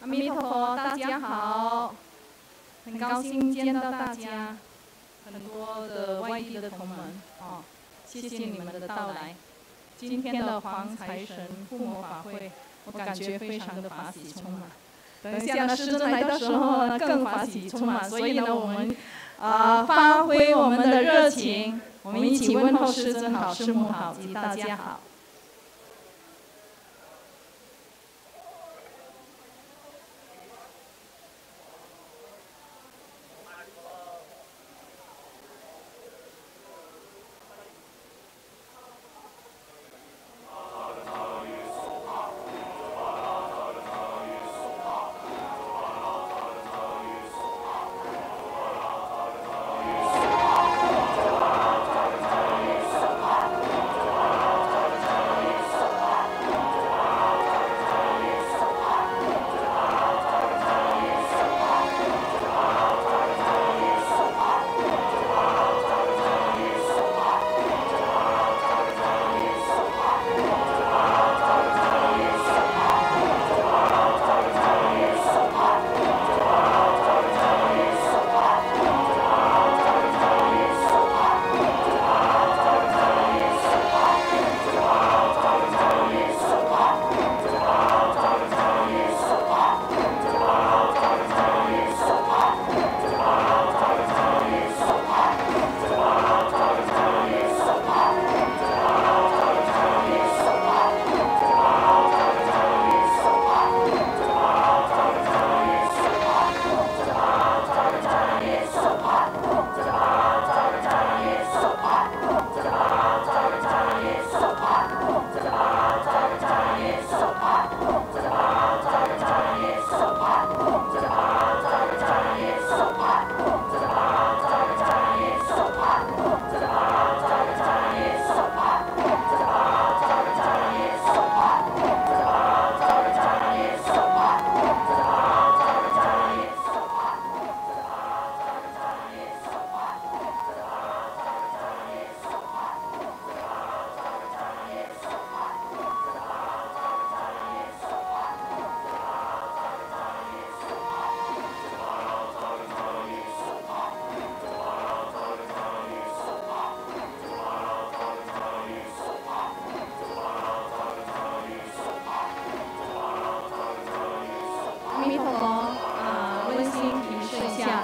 阿弥陀佛，大家好，很高兴见到大家，很多的外地的同门哦，谢谢你们的到来。今天的黄财神附魔法会，我感觉非常的法喜充满。等一下呢，师尊来的时候呢，更法喜充满。所以呢，我们发挥我们的热情，我们一起问候师尊好，师母好，及大家好。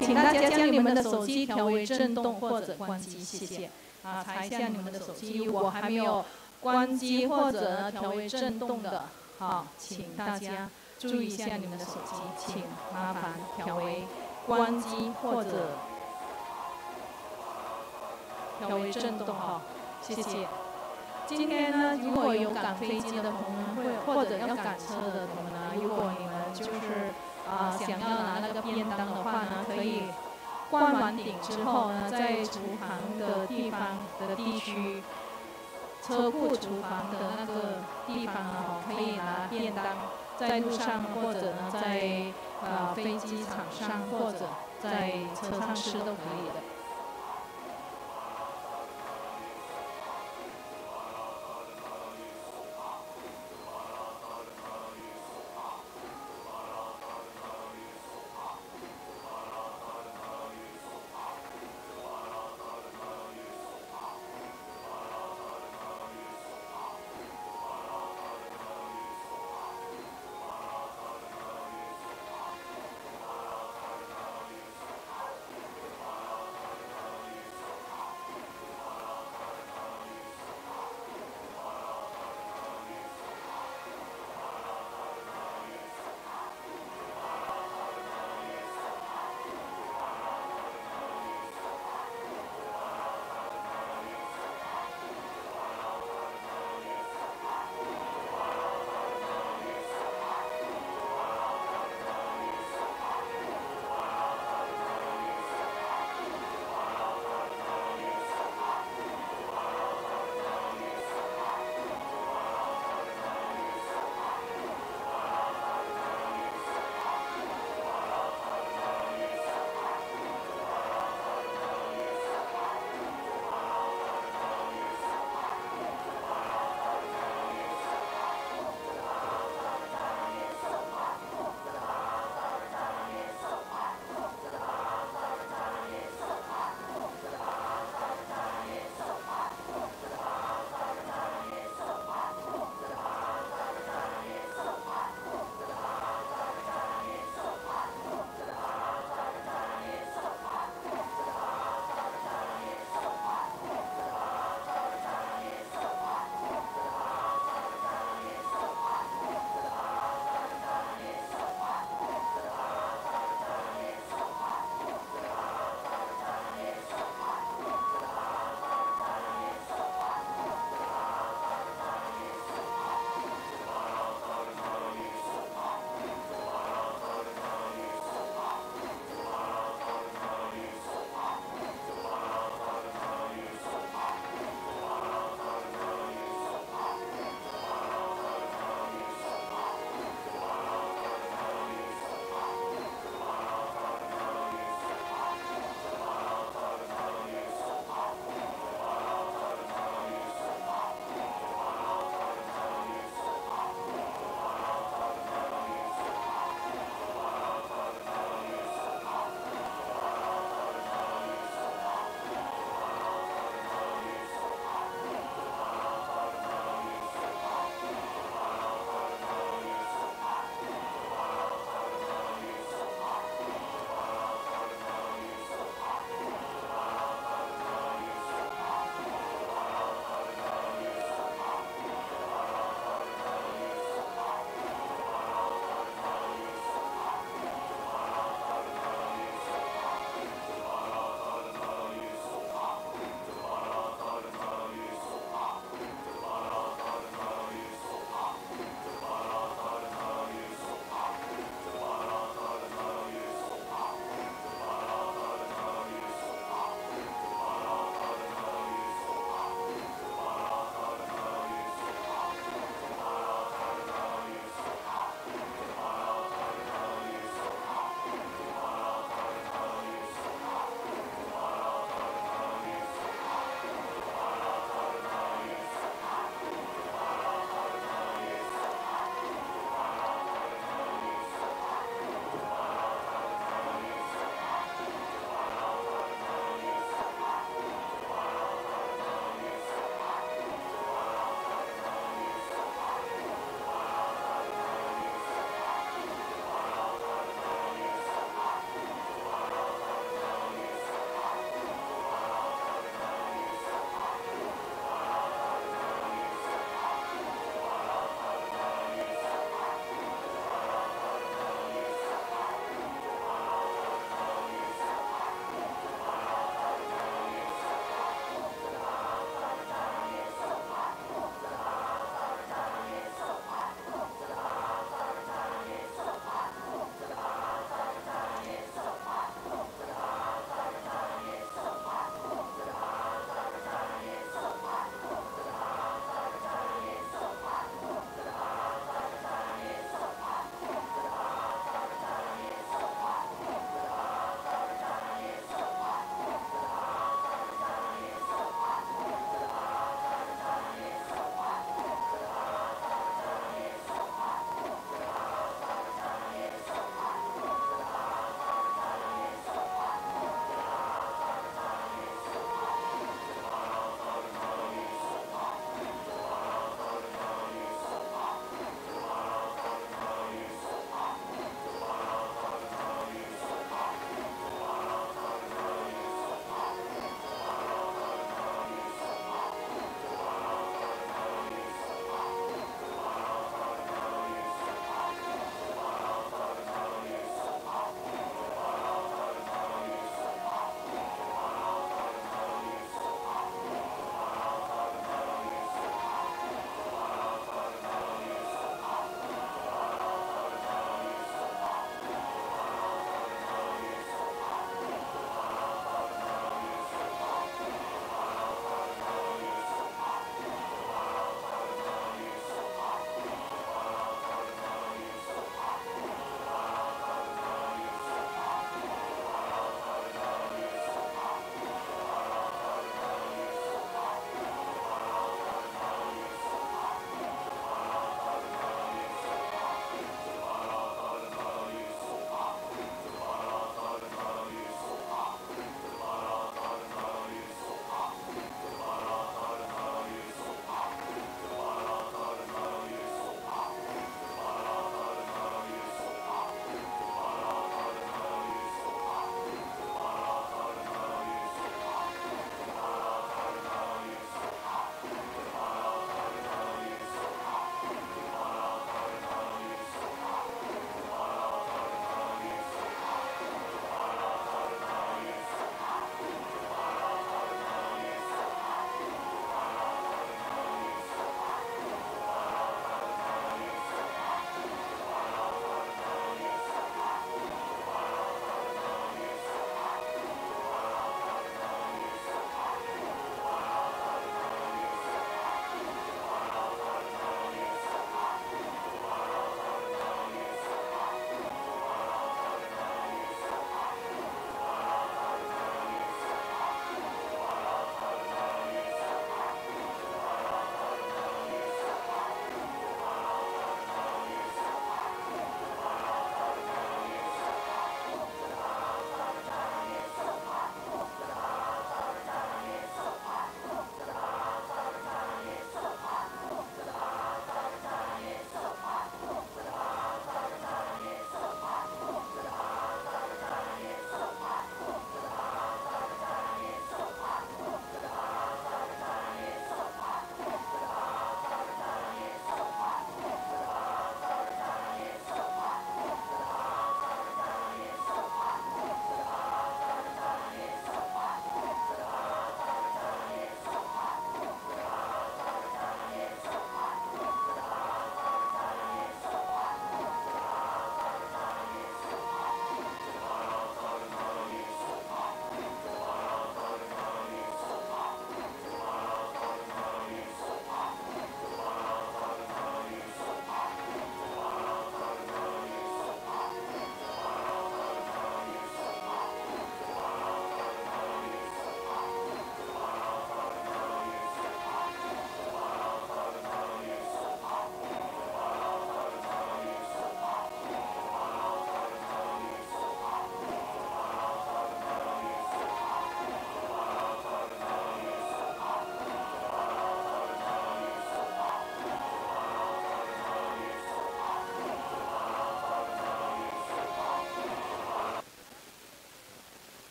请大家将你们的手机调为震动或者关机，谢谢。查一下你们的手机，如果还没有关机或者调为震动的，好，请大家注意一下你们的手机，请麻烦调为关机或者调为震动哈，谢谢。今天呢，如果有赶飞机的同门或者要赶车的同门呢，如果你们就是想要拿那个便当的话呢，可以灌完顶之后呢，在厨房的地方的地区，车库厨房的那个地方呢，可以拿便当，在路上或者呢在飞机场上或者在车上吃都可以的。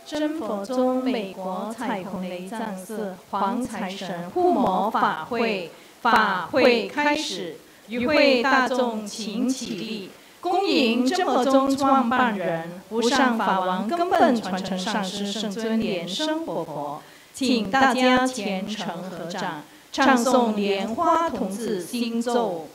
真佛宗美国彩虹雷藏寺黄财神护摩法会开始，与会大众请起立，恭迎真佛宗创办人无上法王根本传承上师圣尊莲生活佛，请大家虔诚合掌，唱诵莲花童子心咒。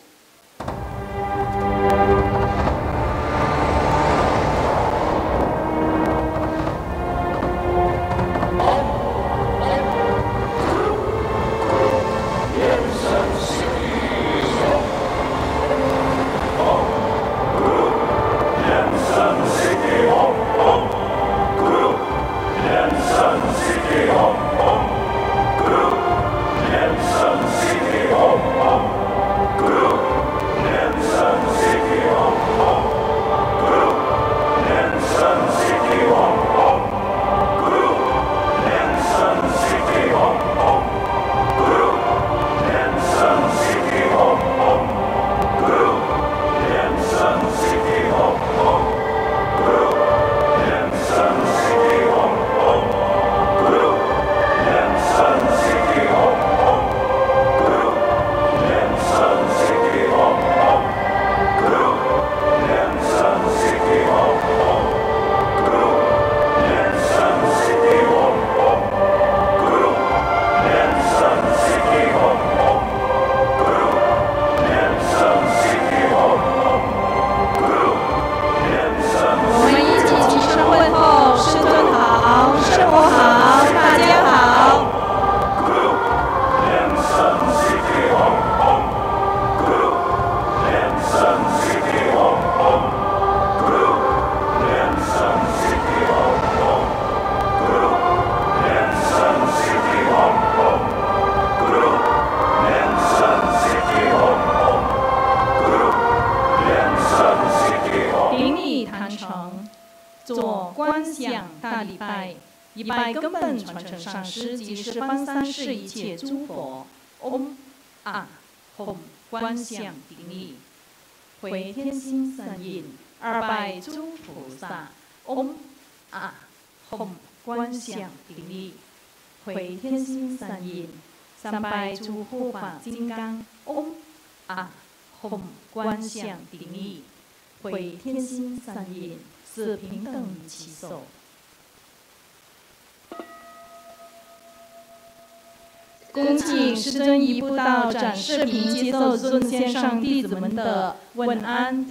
一拜根本传承上师及十方三世一切诸佛，嗡啊吽观想顶礼，回天心三印，二拜诸菩萨，嗡啊吽观想顶礼，回天心三印，三拜诸护法金刚，嗡啊吽观想顶礼，回天心三印，四平等齐手。恭请师尊移步到展示屏，接受尊先上弟子们的问安。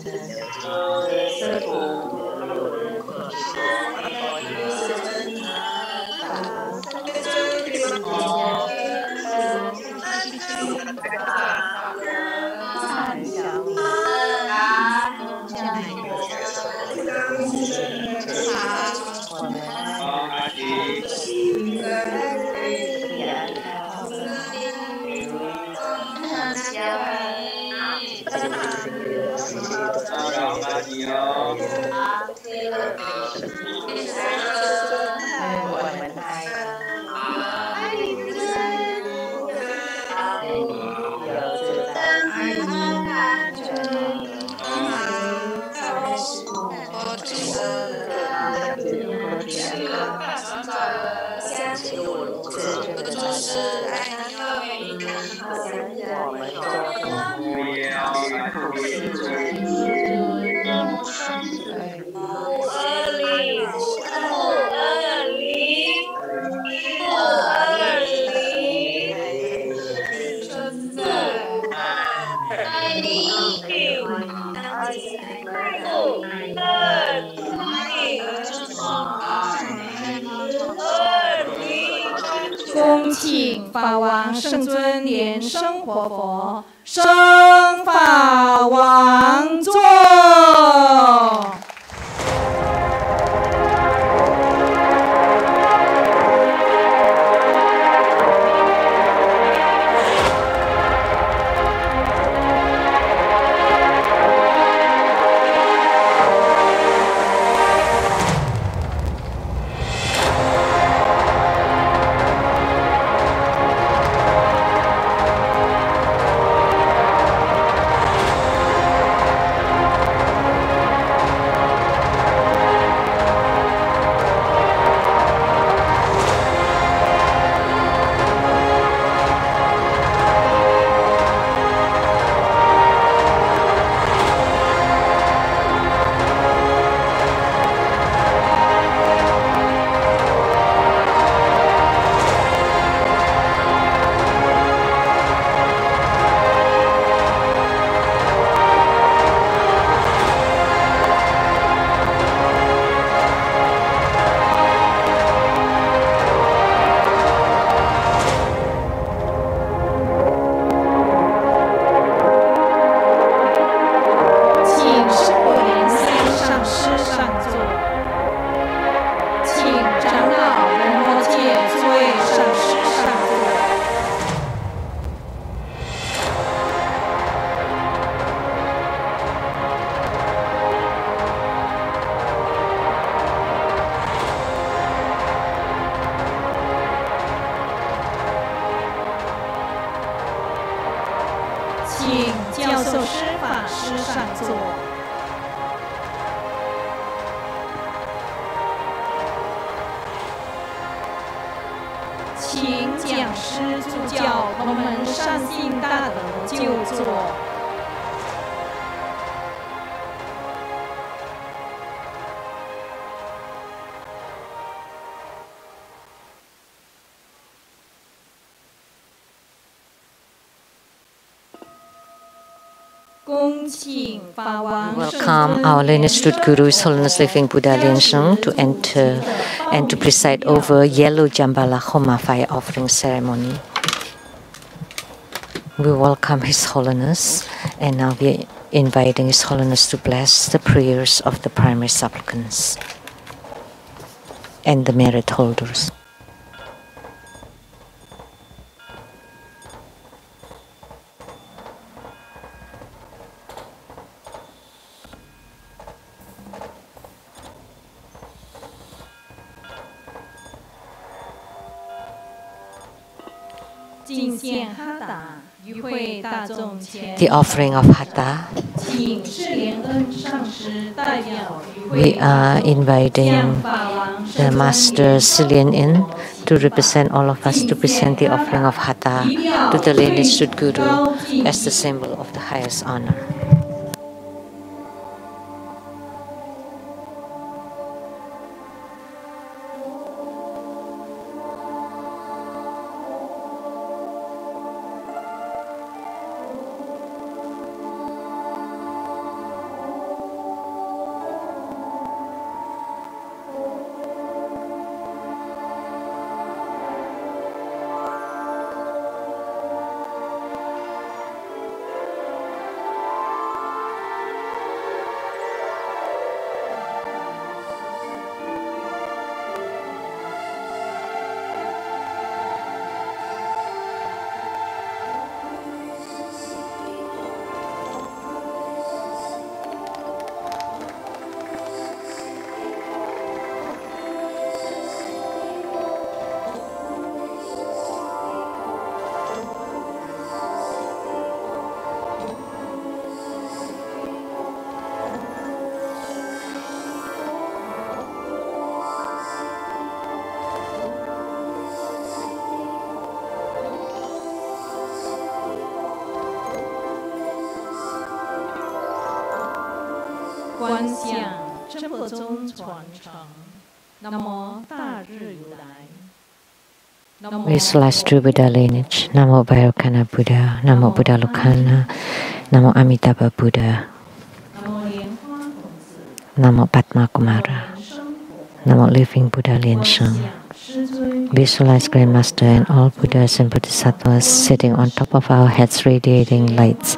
色土轮和是佛提僧法参小米将一个我们恭请法王圣尊莲生活佛升法王座。Welcome our Lian-Sheng Guru, His Holiness Living Buddha Lian-Sheng, to enter and to preside over yellow Jambhala Homa fire offering ceremony. We welcome His Holiness, and now we are inviting His Holiness to bless the prayers of the primary supplicants and the merit holders. The offering of Hatha. We are inviting the Master Sheng-yen to represent all of us to present the offering of Hatha to the Lian-Sheng Guru as the symbol of the highest honor. 观想真佛宗传承。南无大日如来。Visualize true Buddha lineage. Namo Vairocana Buddha. Namo Buddha Lokana. Namo Amitabha Buddha. Namo Padma Kumara. Namo Living Buddha Lian-Sheng. Visualize Grandmaster and all Buddhas and Bodhisattvas sitting on top of our heads, radiating lights.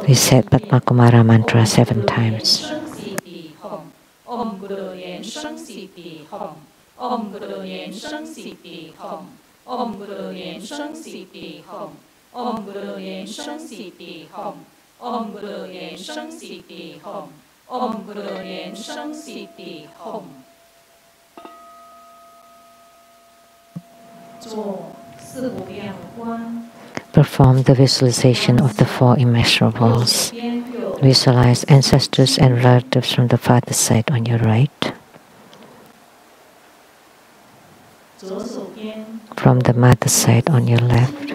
We said Padma Kumara mantra 7 times. Om Guru Lian-Sheng Siddhi Hom. Om Guru Lian-Sheng Siddhi Hom. Om Guru Lian-Sheng Siddhi Hom. Om Guru Lian-Sheng Siddhi Hom. Om Guru Lian-Sheng Siddhi Hom. Om Guru Lian-Sheng Siddhi Hom. Perform the visualization of the 4 immeasurables. Visualize ancestors and relatives from the father's side on your right, from the mother's side on your left,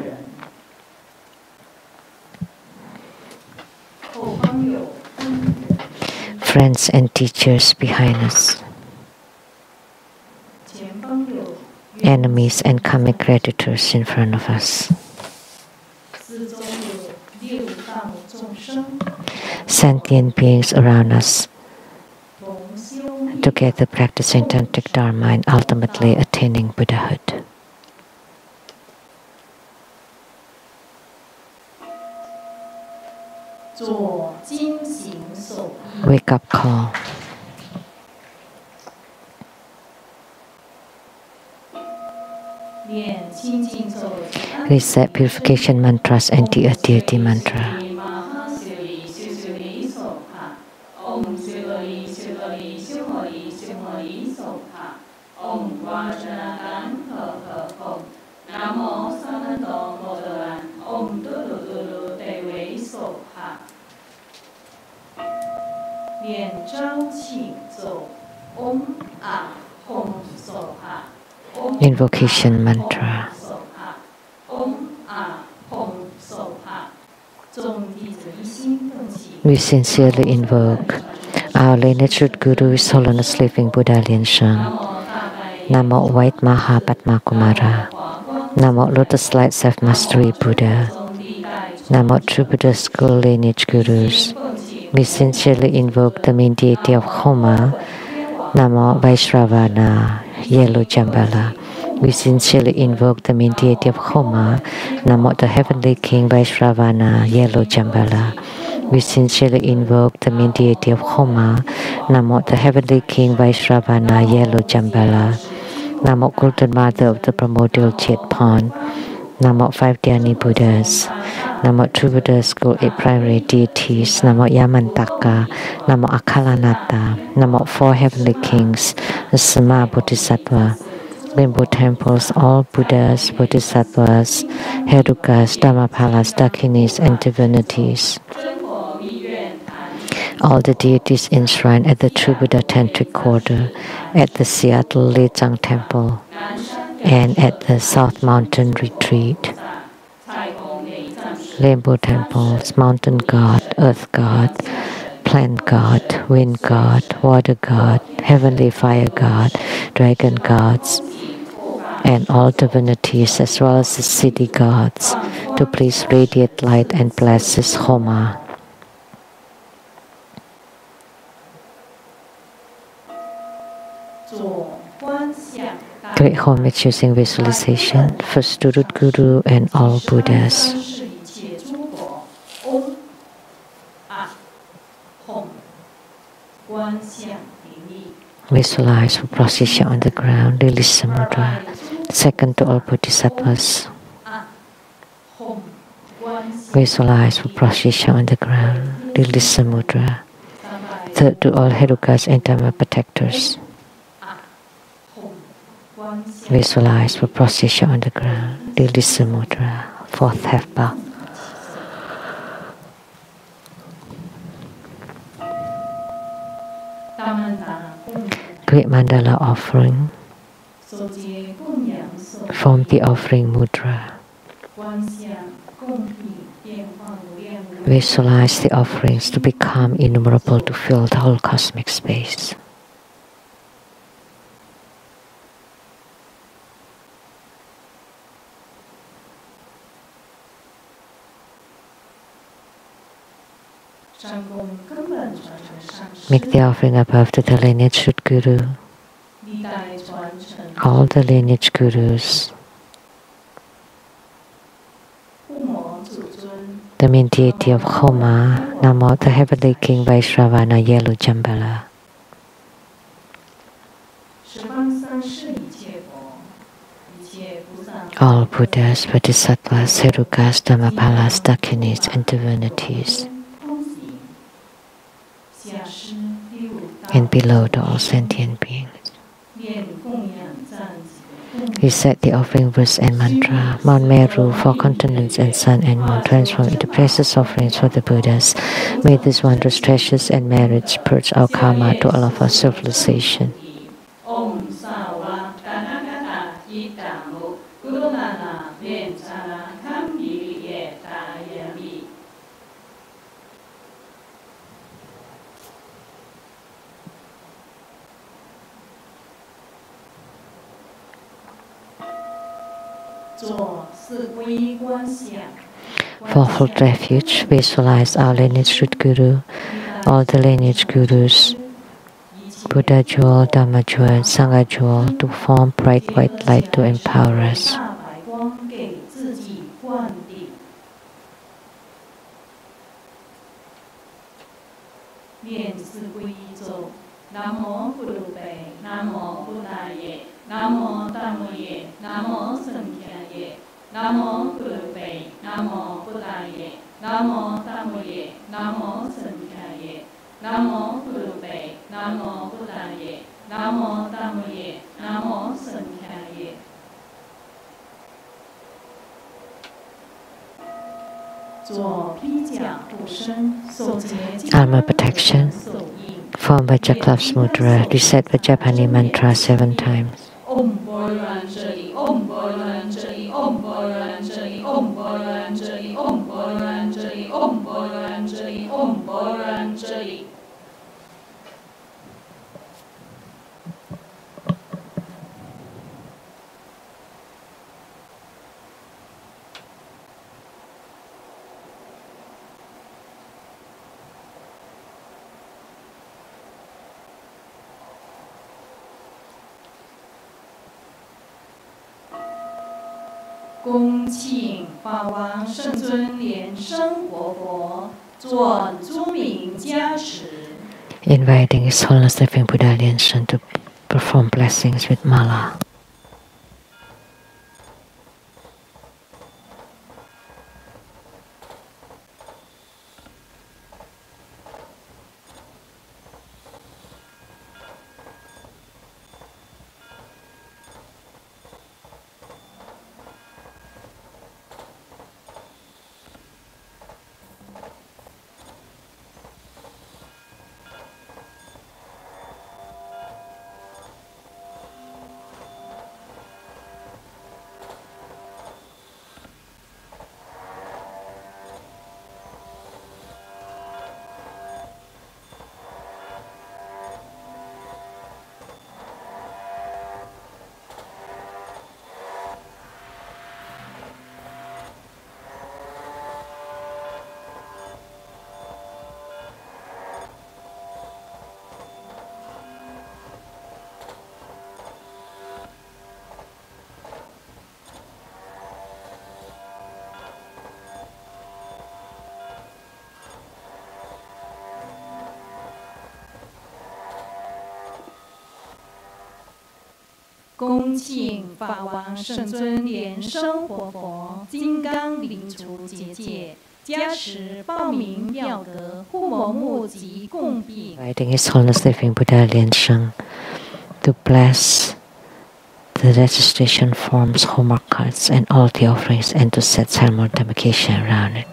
friends and teachers behind us, enemies and karmic creditors in front of us, sentient beings around us, together practicing tantric dharma and ultimately attaining Buddhahood. Wake up call. Recite purification mantras and the deity mantra. Invocation mantra. We sincerely invoke our lineage root Guru, His Holiness Living Buddha Lian-Sheng. Namo White Maha Padma Kumara. Namo Lotus Light Self-Mastery Buddha. Namo True Buddha School Lineage Gurus. We sincerely invoke the main deity of Homa. Namo Vaishravana, Yellow Jambhala. We sincerely invoke the main deity of Homa. Namo the Heavenly King Vaishravana, Yellow Jambhala. We sincerely invoke the main deity of Homa. Namo the Heavenly King Vaishravana, Yellow Jambhala. Namo Golden Mother of the Primordial Jade Pond. Namo 5 Dhyani Buddhas. Namo True Buddha School 8 Primary Deities. Namo Yamantaka. Namo Akalanata. Namo 4 Heavenly Kings. The Sama Bodhisattva. Rainbow Temples, all Buddhas, Bodhisattvas, Herukas, Dhammapalas, Dakinis, and divinities. All the deities enshrined at the True Buddha Tantric Quarter, at the Seattle Lechang Temple, and at the South Mountain Retreat. Rainbow Temples, Mountain God, Earth God, Plant God, Wind God, Water God, Heavenly Fire God, Dragon Gods, and all divinities as well as the city gods, to please radiate light and bless this Homa. Great homage using visualization, first to Root Guru and all Buddhas. Visualize for procession on the ground, Lily Samudra. Second to all Bodhisattvas. Visualize for procession on the ground, Lily Samudra. Third to all Herukas and Dharma protectors. Visualize for procession on the ground, Lily Samudra. Fourth half bow. Great mandala offering. Form the offering mudra. Visualize the offerings to become innumerable to fill the whole cosmic space. Make the offering above to the lineage Guru, all the lineage gurus, the main deity of Homa, Namo, the heavenly king Vaishravana, yellow Jambhala, all Buddhas, Bodhisattvas, Herukas, Dhammapalas, Dakinis, and divinities, and below the all sentient beings. Recite the offering verse and mantra. Mount Meru, four continents and sun and moon transform into precious offerings for the Buddhas. May these wondrous treasures and merits purge our karma to all of our civilization. Fourfold refuge, visualize our lineage root guru, all the lineage gurus, Buddha jewel, Dhamma jewel, Sangha jewel, to form bright white light to empower us. Namo Buddhaye, Namo Buddhaye, Namo Dhammaye, Namo Sanghaye, Namo Buddhaye, Namo Buddhaye, Namo Dhammaye, Namo Sanghaye, Namo Buddhaye, Namo Buddhaye, Namo Dhammaye, Namo Sanghaye. Armor protection. Form Vajra Cloves Mudra. Recite Vajrapani mantra 7 times. Om Boranjali, Om Boranjali, Om Boranjali, Om Boranjali, Om Boranjali, Om Boranjali, Om Boranjali. Gong Qing 法王圣尊莲生活佛，做诸名加持。 Inviting His Holiness Living Buddha Lian-Sheng to perform blessings with mala.恭敬法王圣尊莲生活佛，金刚灵除结界，加持报名表格，护摩木及供品。 Inviting His Holiness Living Buddha Lian-Sheng to bless the registration forms, homework cards, and all the offerings, and to set ceremonial demarcation around it.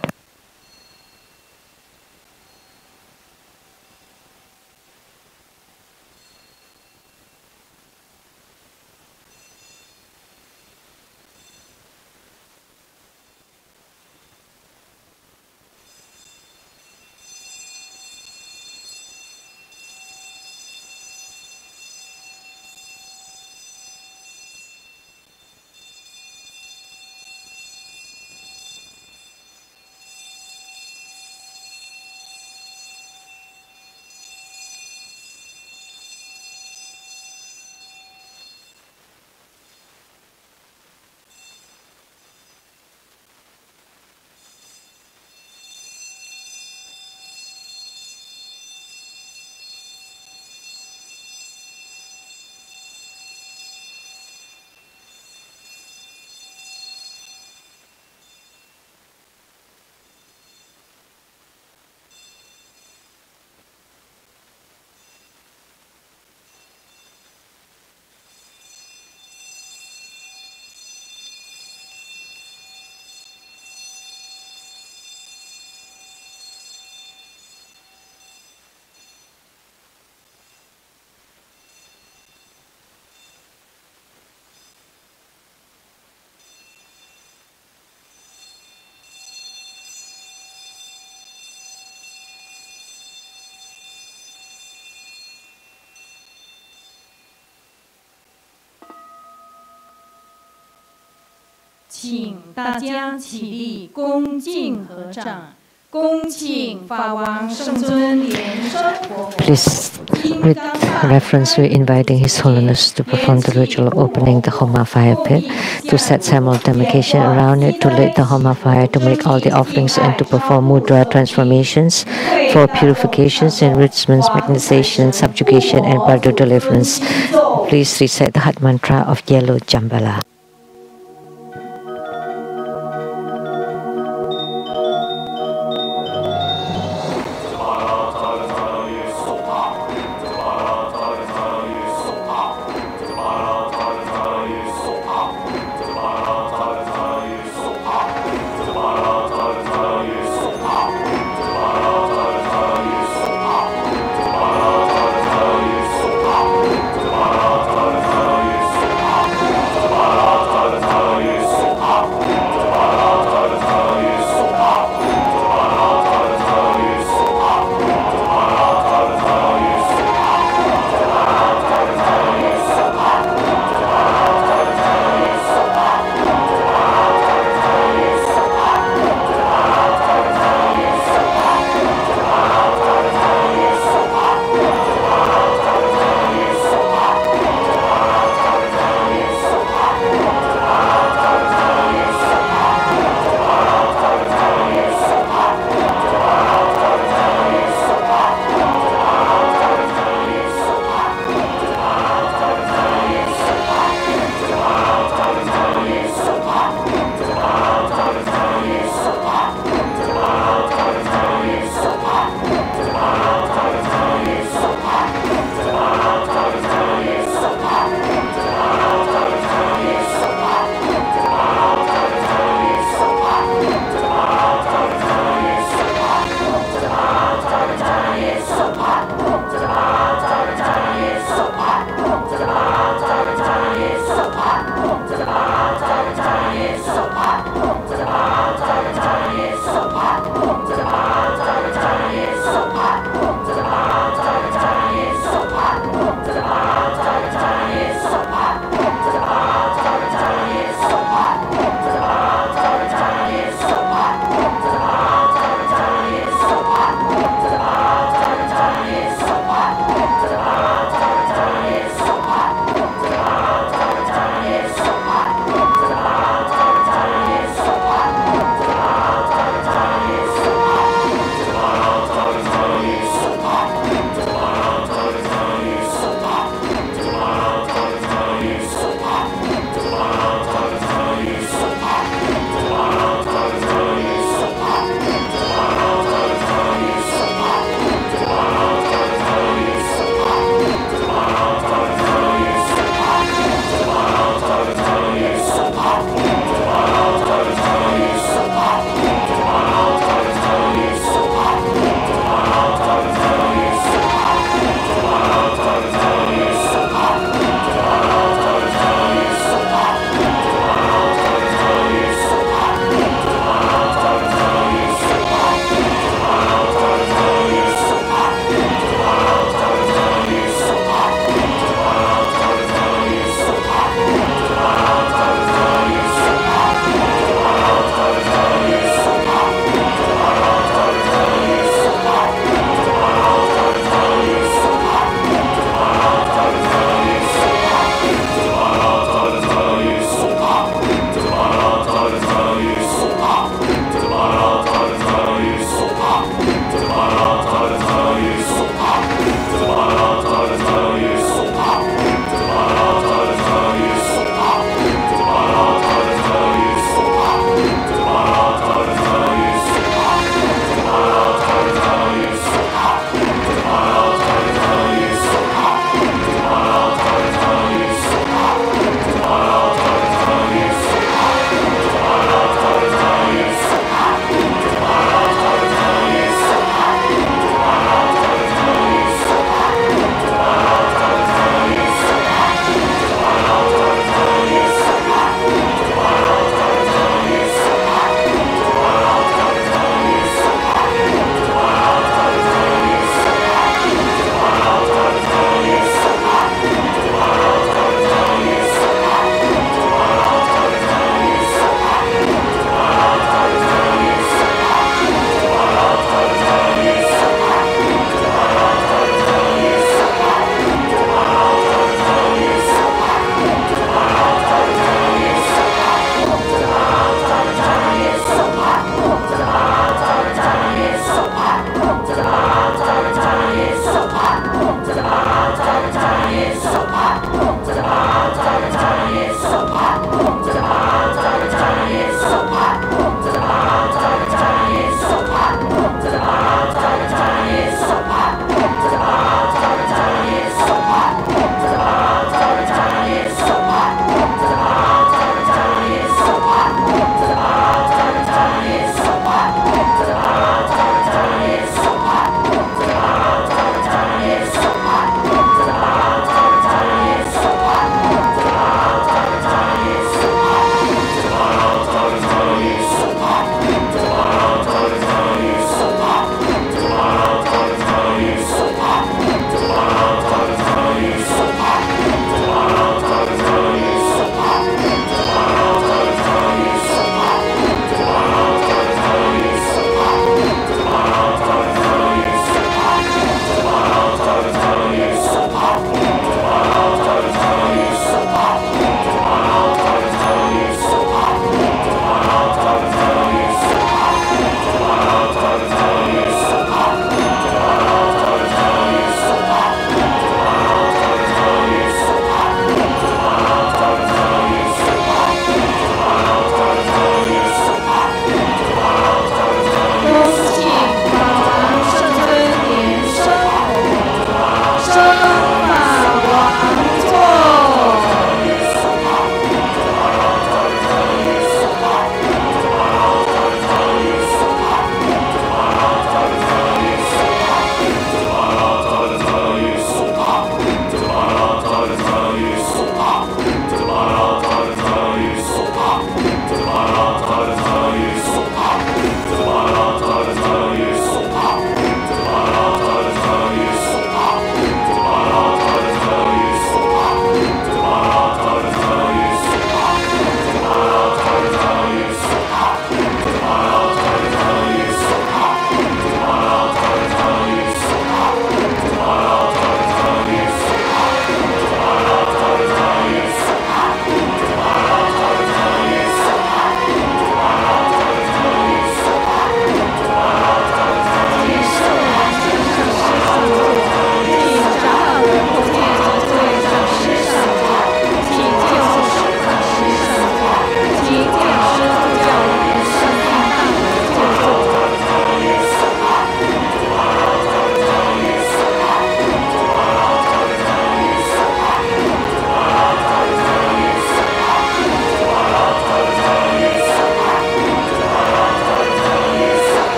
请大家起立，恭敬合掌。恭请法王圣尊莲生活。 Please, with reference, we're inviting His Holiness to perform the ritual of opening the Homa fire pit, to set simultaneation around it, to light the Homa fire, to make all the offerings, and to perform mudra transformations for purifications, enrichments, magnetization, subjugation, and further deliverance. Please recite the Hat mantra of yellow Jambhala. Jambhala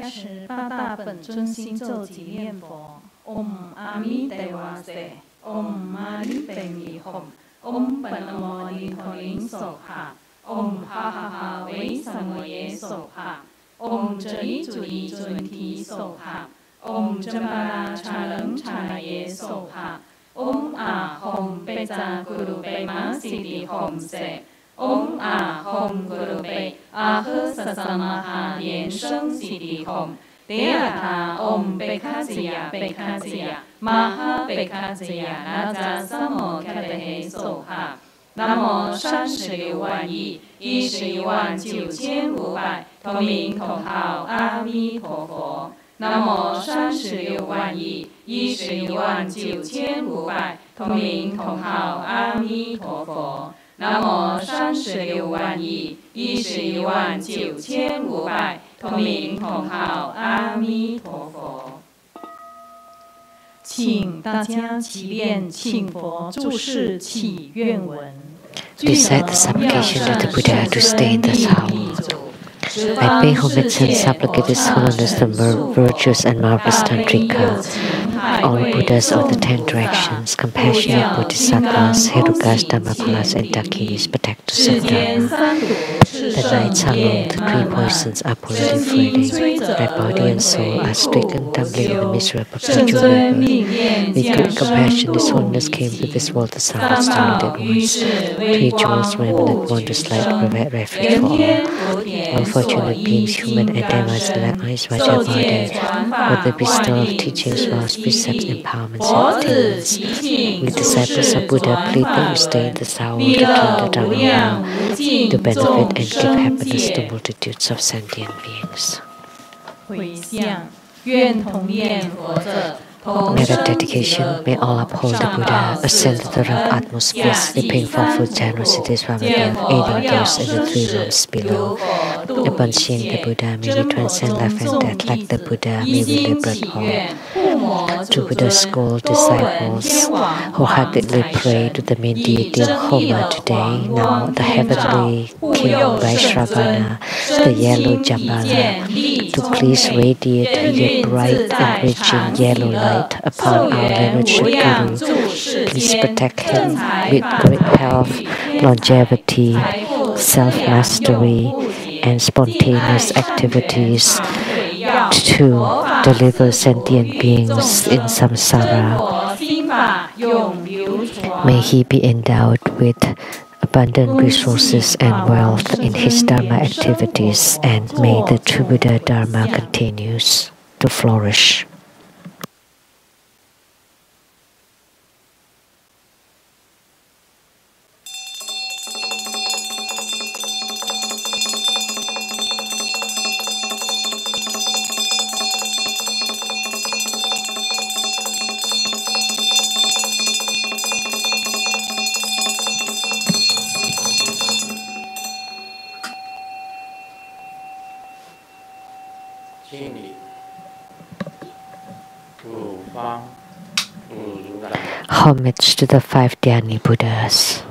加持八大本尊心咒及念佛。Om Ami Devase Om Mani Padme Hum Om Panamo Lincoln Soha Om Ha Ha Ha Wei Samoye Soha Om Jali Juli Junti Soha Om Jambhala Chanaye Soha Om A Hom Beja Guru Bema Siddhi Hom Se Om A Hom Guru Be Aha Sasamaha Lian-Sheng Siddhi Hom Deata Om Bekazia Maha Bekazia Naja Samo Kadehe Soha Namo 36万亿11万9500同名同号阿弥陀佛。Namo 36万亿11万9500同名同号阿弥陀佛。Namo 36万亿11万9500同名同号阿弥陀佛。请大家齐念请佛注释祈愿文。Recite the supplication of the Buddha to stay in the tower. I pay homage and supplicate His Holiness the virtuous and marvelous Tantrika, all Buddhas of the 10 directions, compassionate Bodhisattvas, Herukas, Dhammapalas, and Dakinis, protectors of Dharma. The nights are long, the 3 poisons are proliferating. My body and soul are stricken, tumbling in the miserable perpetual river. With great compassion, His Holiness came to this world to salve stranded ones. 3 jewels, remnant, wondrous light, provide refuge for all fortunate beings, human and devas, likewise Vajra Bodhi, with the bestower of teachings, vows, precepts, empowerments, and attainments. We disciples of Buddha plead that you stay in the tower to turn the Dharma around, to benefit and give happiness to multitudes of sentient beings. Merit dedication, may all uphold the Buddha, ascend to the realm utmost bliss, repaying fourfold generosities from above, aiding those in the 3 realms below. Upon seeing the Buddha, may we transcend life and death like the Buddha, may we liberate all. To Buddha's school disciples, wholeheartedly pray to the main deity of Homa today. Now the heavenly King Vaishravana, the yellow Jambhala, to please radiate your bright and reaching yellow light upon our liberated Guru. Please protect him with great health, longevity, self-mastery, and spontaneous activities to deliver sentient beings in samsara. May he be endowed with abundant resources and wealth in his Dharma activities, and may the true Buddha Dharma continues to flourish. Homage to the 5 Dhyani Buddhas.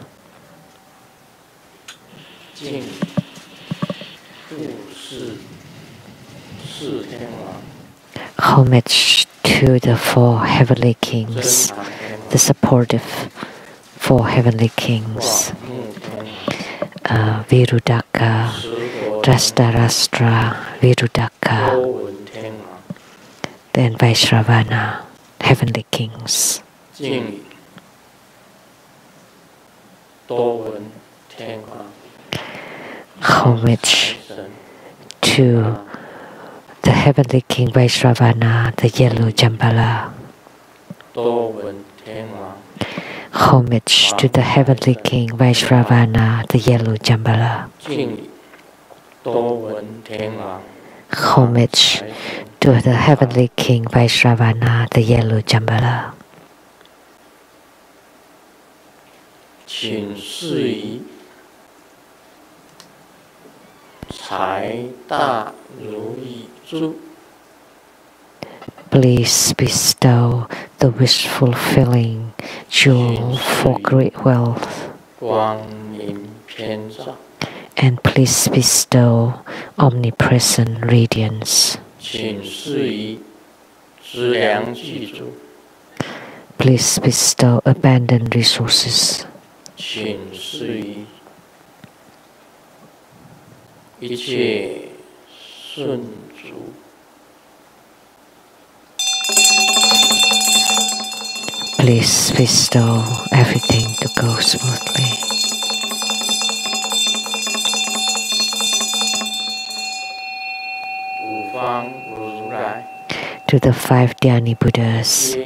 Homage to the 4 heavenly kings, the supportive 4 heavenly kings. Virudaka, Drashtarashtra, Virudaka, then Vaishravana, heavenly kings. Homage to the heavenly king Vaishravana, the yellow Jambhala. Homage to the heavenly king Vaishravana, the yellow Jambhala. Homage to the heavenly king Vaishravana, the yellow Jambhala. Please bestow the wish-fulfilling jewel for great wealth. And please bestow omnipresent radiance. Please bestow abundant resources. Please bestow everything to go smoothly. To the 5 Dhyani Buddhas,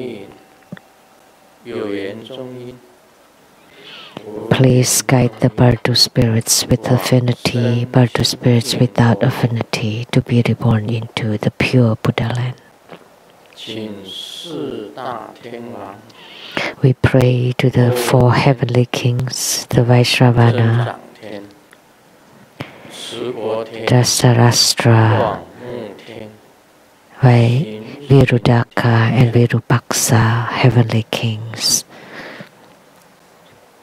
please guide the Bardo spirits with affinity, Bardo spirits without affinity to be reborn into the pure Buddha land. We pray to the 4 heavenly kings, the Vaishravana, Dasarastra, Virudaka and Virupaksa, heavenly kings,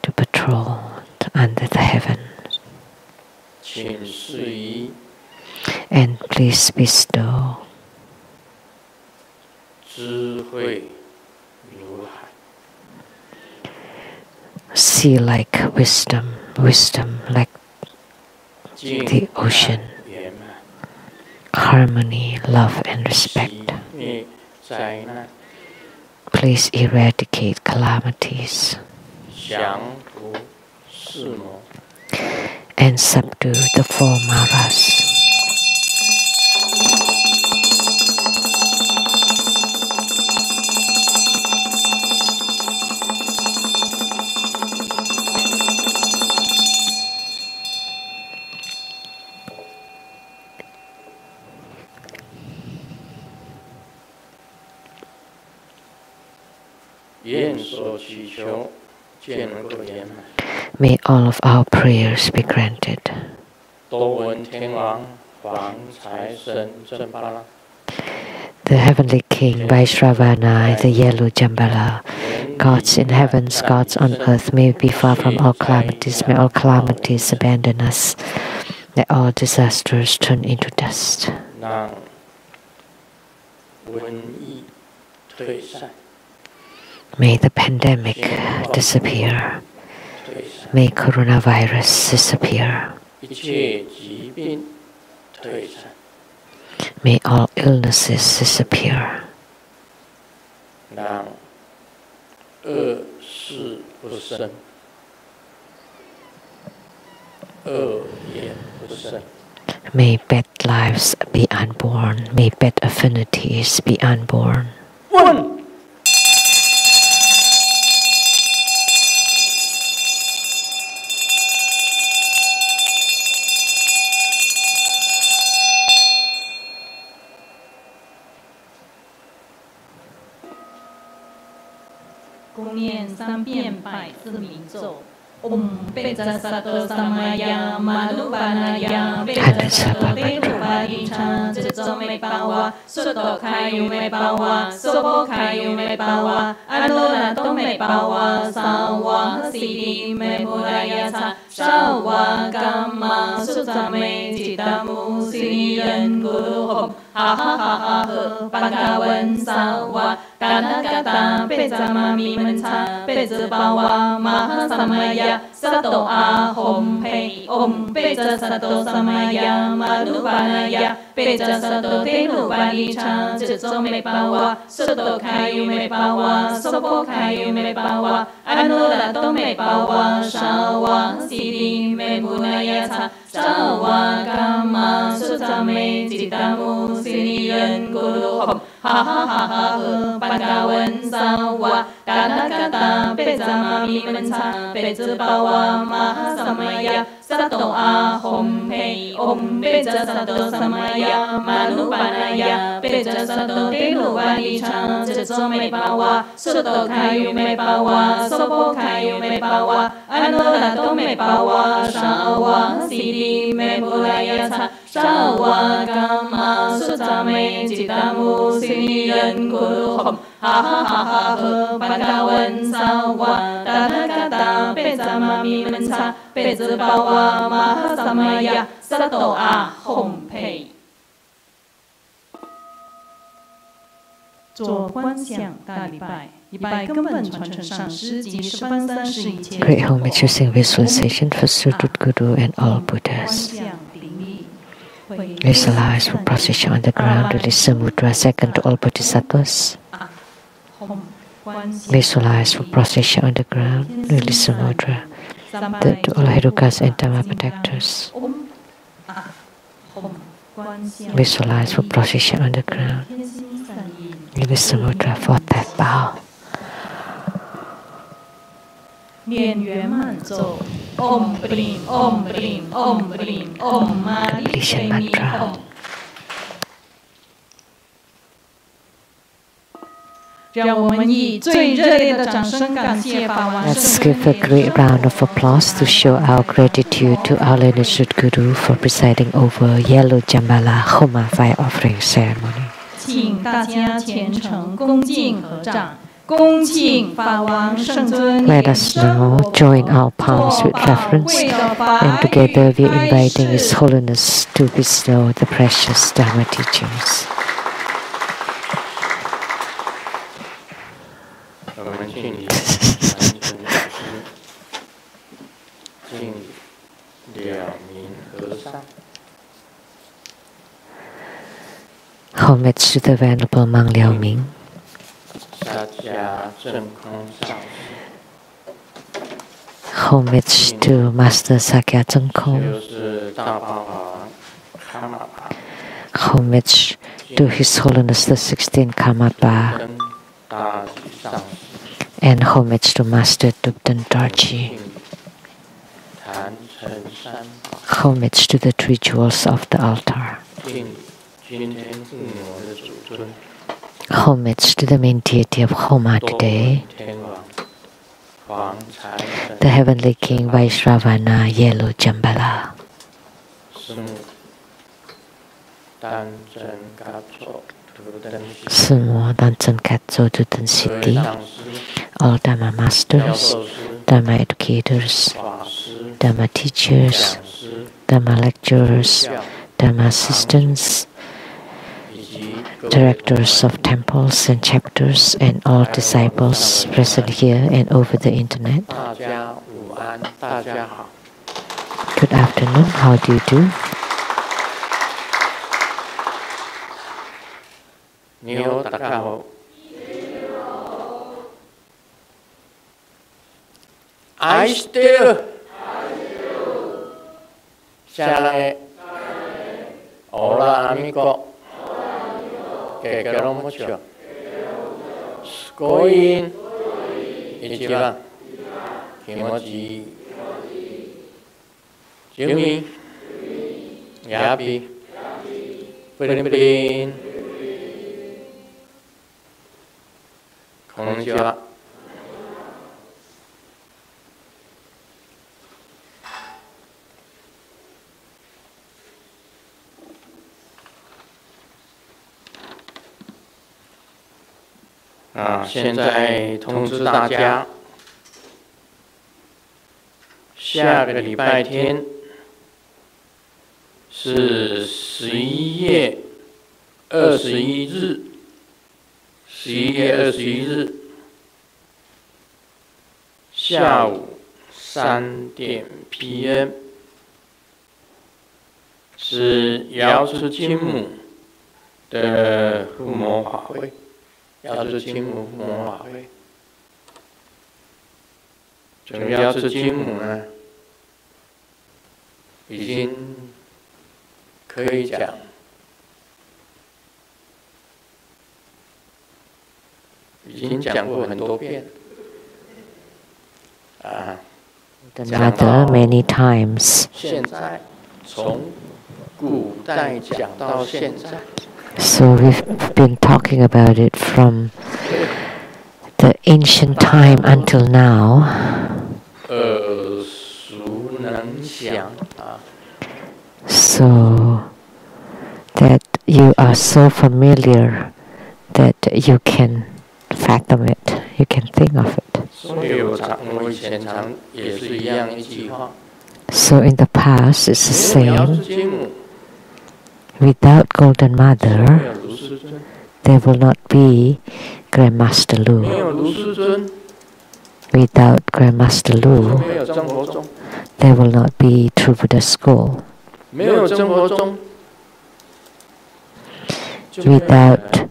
to patrol under the heavens. And please bestow sea-like wisdom, wisdom like the ocean, harmony, love and respect. Please eradicate calamities and subdue the 4 maras. May all of our prayers be granted. The heavenly king, Vaishravana, the yellow Jambhala, gods in heavens, gods on earth, may we be far from all calamities, may all calamities abandon us, may all disasters turn into dust. May the pandemic disappear. May coronavirus disappear. May all illnesses disappear. May bad lives be unborn. May bad affinities be unborn. Great homage using visualization for Sadguru and all Buddhas. Visualize for procession on the ground, release the mudra second to all Bodhisattvas. Visualize for procession on the ground, release the mudra third to all Herukas and Dhamma protectors. Visualize for procession on the ground, release the mudra fourth that bow. Completion mantra. Let's give a great round of applause to show our gratitude to our lineage Guru for presiding over Yellow Jambhala Homa fire offering ceremony. Let us now join our palms with reverence, and together we are inviting His Holiness to bestow the precious Dharma teachings. Homage to the Venerable Monk Liao-Ming. Homage to Master Sakya Tsongkhong. Homage to His Holiness the 16th Karmapa. And homage to Master Dubdan Dorji. Homage to the three jewels of the altar. Homage to the main deity of Homa today, the Heavenly King Vaishravana Yellow Jambhala. Semua Dansan Katso Dutan City, all Dharma masters, Dharma educators, Dharma teachers, Dharma lecturers, Dharma assistants, directors of temples and chapters, and all disciples present here and over the internet. Good afternoon, how do you do? I still Sheng-yen Hola amigo Que quiero mucho Sukoin Ichiban Kimochi Jimmy Yapi Philippine Konnichiwa现在通知大家，下个礼拜天是11月21日，11月21日下午3点 PM 是瑶池金母的附魔法会。瑶池金母附魔法会，整个瑶池金母呢，已经可以讲，已经讲过很多遍，讲了 many times。现在从古代讲到现在。So we've been talking about it from the ancient time until now. So that you are so familiar that you can fathom it, you can think of it. So in the past it's the same. Without Golden Mother, there will not be Grandmaster Lu. Without Grandmaster Lu, there will not be True Buddha School. Without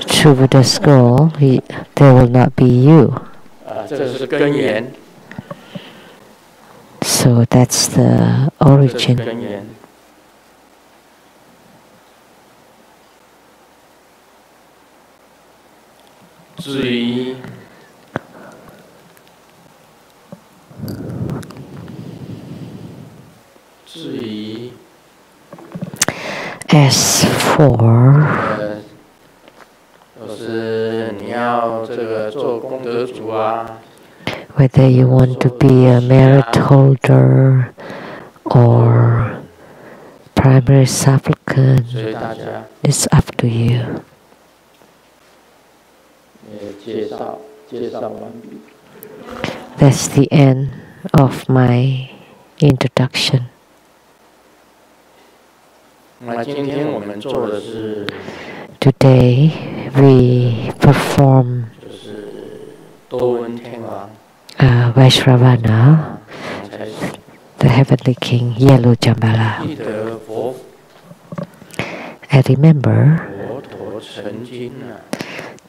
True Buddha School, there will not be you. So that's the origin. As for whether you want to be a merit holder or primary supplicant, it's up to you. That's the end of my introduction. Today we perform Vajravana, the heavenly king, yellow Jambhala. I remember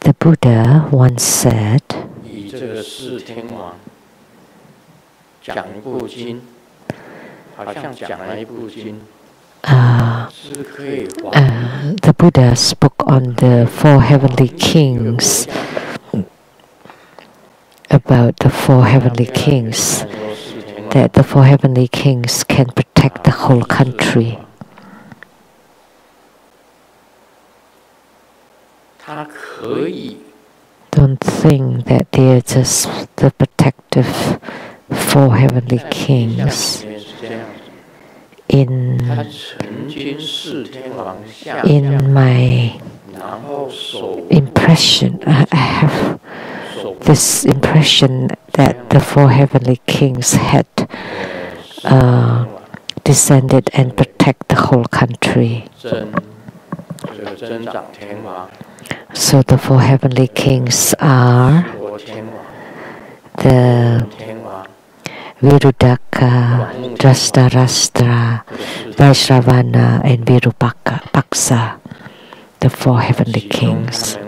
the Buddha once said, the Buddha spoke on the four heavenly kings, about the four heavenly kings, that the four heavenly kings can protect the whole country. Don't think that they are just the protective four heavenly kings. In my impression, I have this impression that the four heavenly kings had descended and protect the whole country. So the four heavenly kings are the Virudaka, Drashtarashtra, Vajravana, and Virupaksa, the four heavenly kings.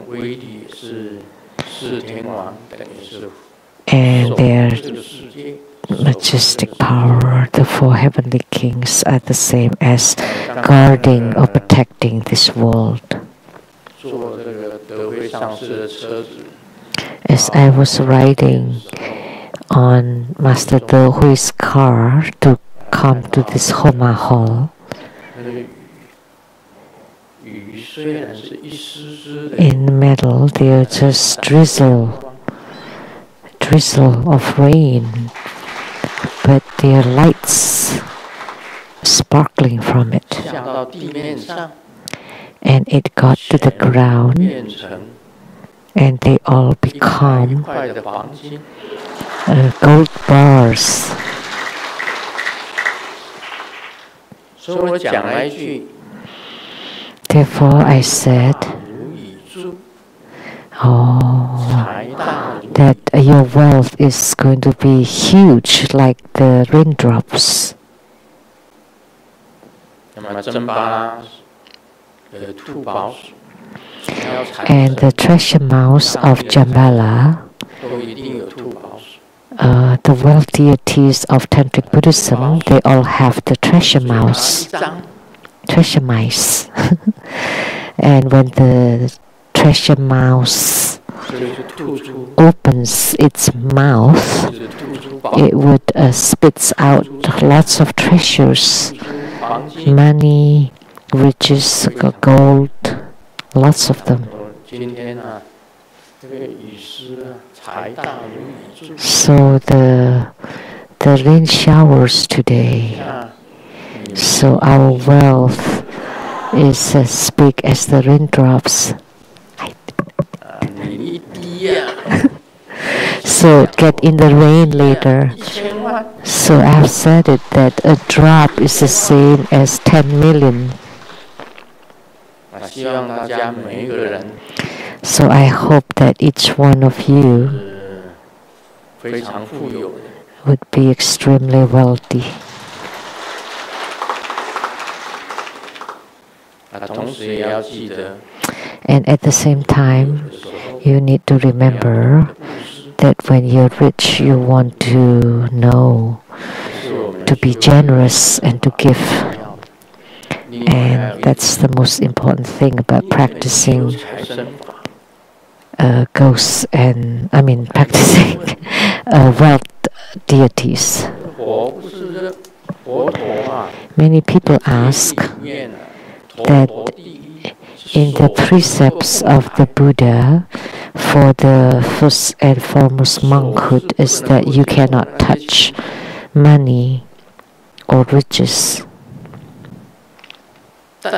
And their majestic power, the four heavenly kings, are the same as guarding or protecting this world. As I was riding on Master De Hui's car to come to this Homa hall, in the middle there just drizzle of rain, but there are lights sparkling from it. And it got to the ground, and they all become gold bars. Therefore I said, that your wealth is going to be huge like the raindrops. And the treasure mouse of Jambhala, the wealth deities of Tantric Buddhism, they all have the treasure mouse, treasure mice. And when the treasure mouse opens its mouth, it would spits out lots of treasures, money, riches, gold, lots of them. So the rain showers today. So our wealth is as big as the raindrops. So get in the rain later. So I have said it that a drop is the same as 10 million. So I hope that each one of you would be extremely wealthy. And at the same time, you need to remember that when you're rich, you want to know, to be generous and to give. And that's the most important thing about practicing practicing wealth deities. Many people ask that in the precepts of the Buddha for the first and foremost monkhood is that you cannot touch money or riches. But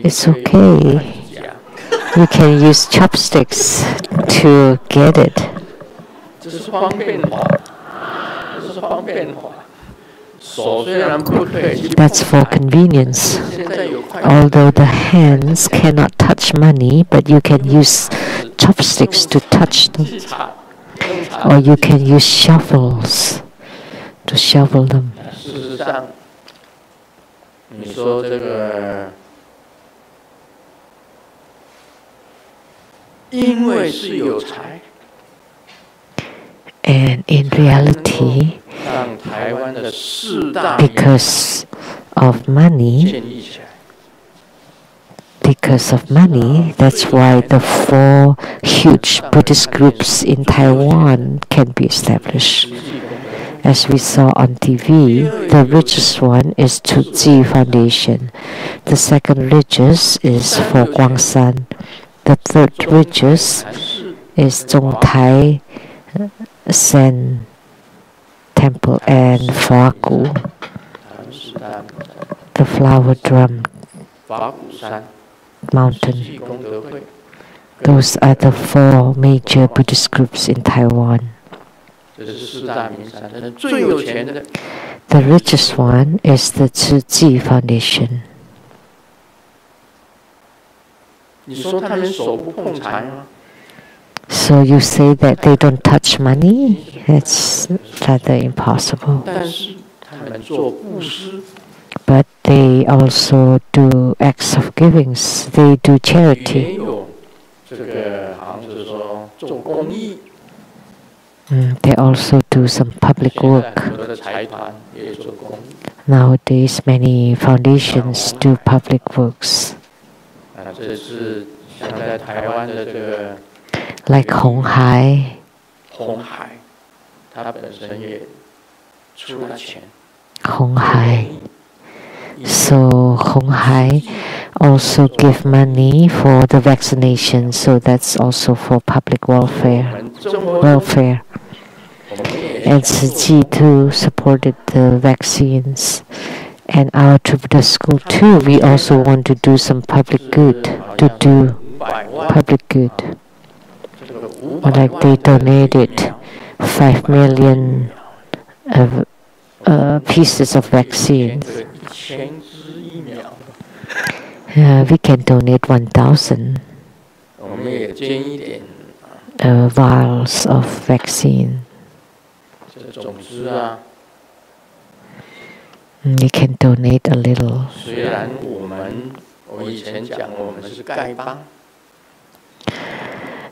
it's okay. You can use chopsticks to get it. That's for convenience. Although the hands cannot touch money, but you can use chopsticks to touch them. Or you can use shovels to shovel them. And in reality, because of money, that's why the 4 huge Buddhist groups in Taiwan can be established. As we saw on TV, the richest one is Tzu Foundation. The second richest is for Guangshan. The third richest is Zhongtai Shen Temple and Faku, the Flower Drum Mountain. Those are the 4 major Buddhist groups in Taiwan. The richest one is the Tzu Foundation. So you say that they don't touch money? That's rather impossible. But they also do acts of givings. They do charity. They also do some public work. Nowadays, many foundations do public works. Like Hong Hai. Hong Hai. So Hong Hai also give money for the vaccination, so that's also for public welfare. And Tzu Chi too supported the vaccines. And our Buddha school too, we also want to do some public good, Like they donated 5 million pieces of vaccines. We can donate 1,000 vials of vaccine. You can donate a little.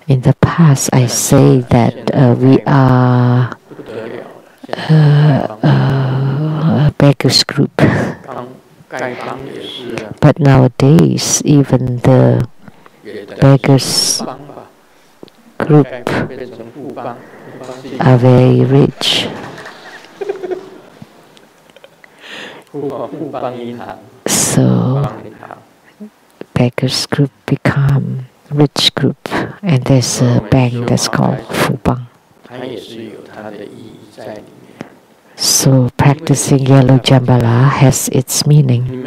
In the past, I say that we are a beggars group. But nowadays, even the beggars group are very rich. So beggars group become rich group, and there's a bank that's called Fubang. So practicing yellow Jambhala has its meaning.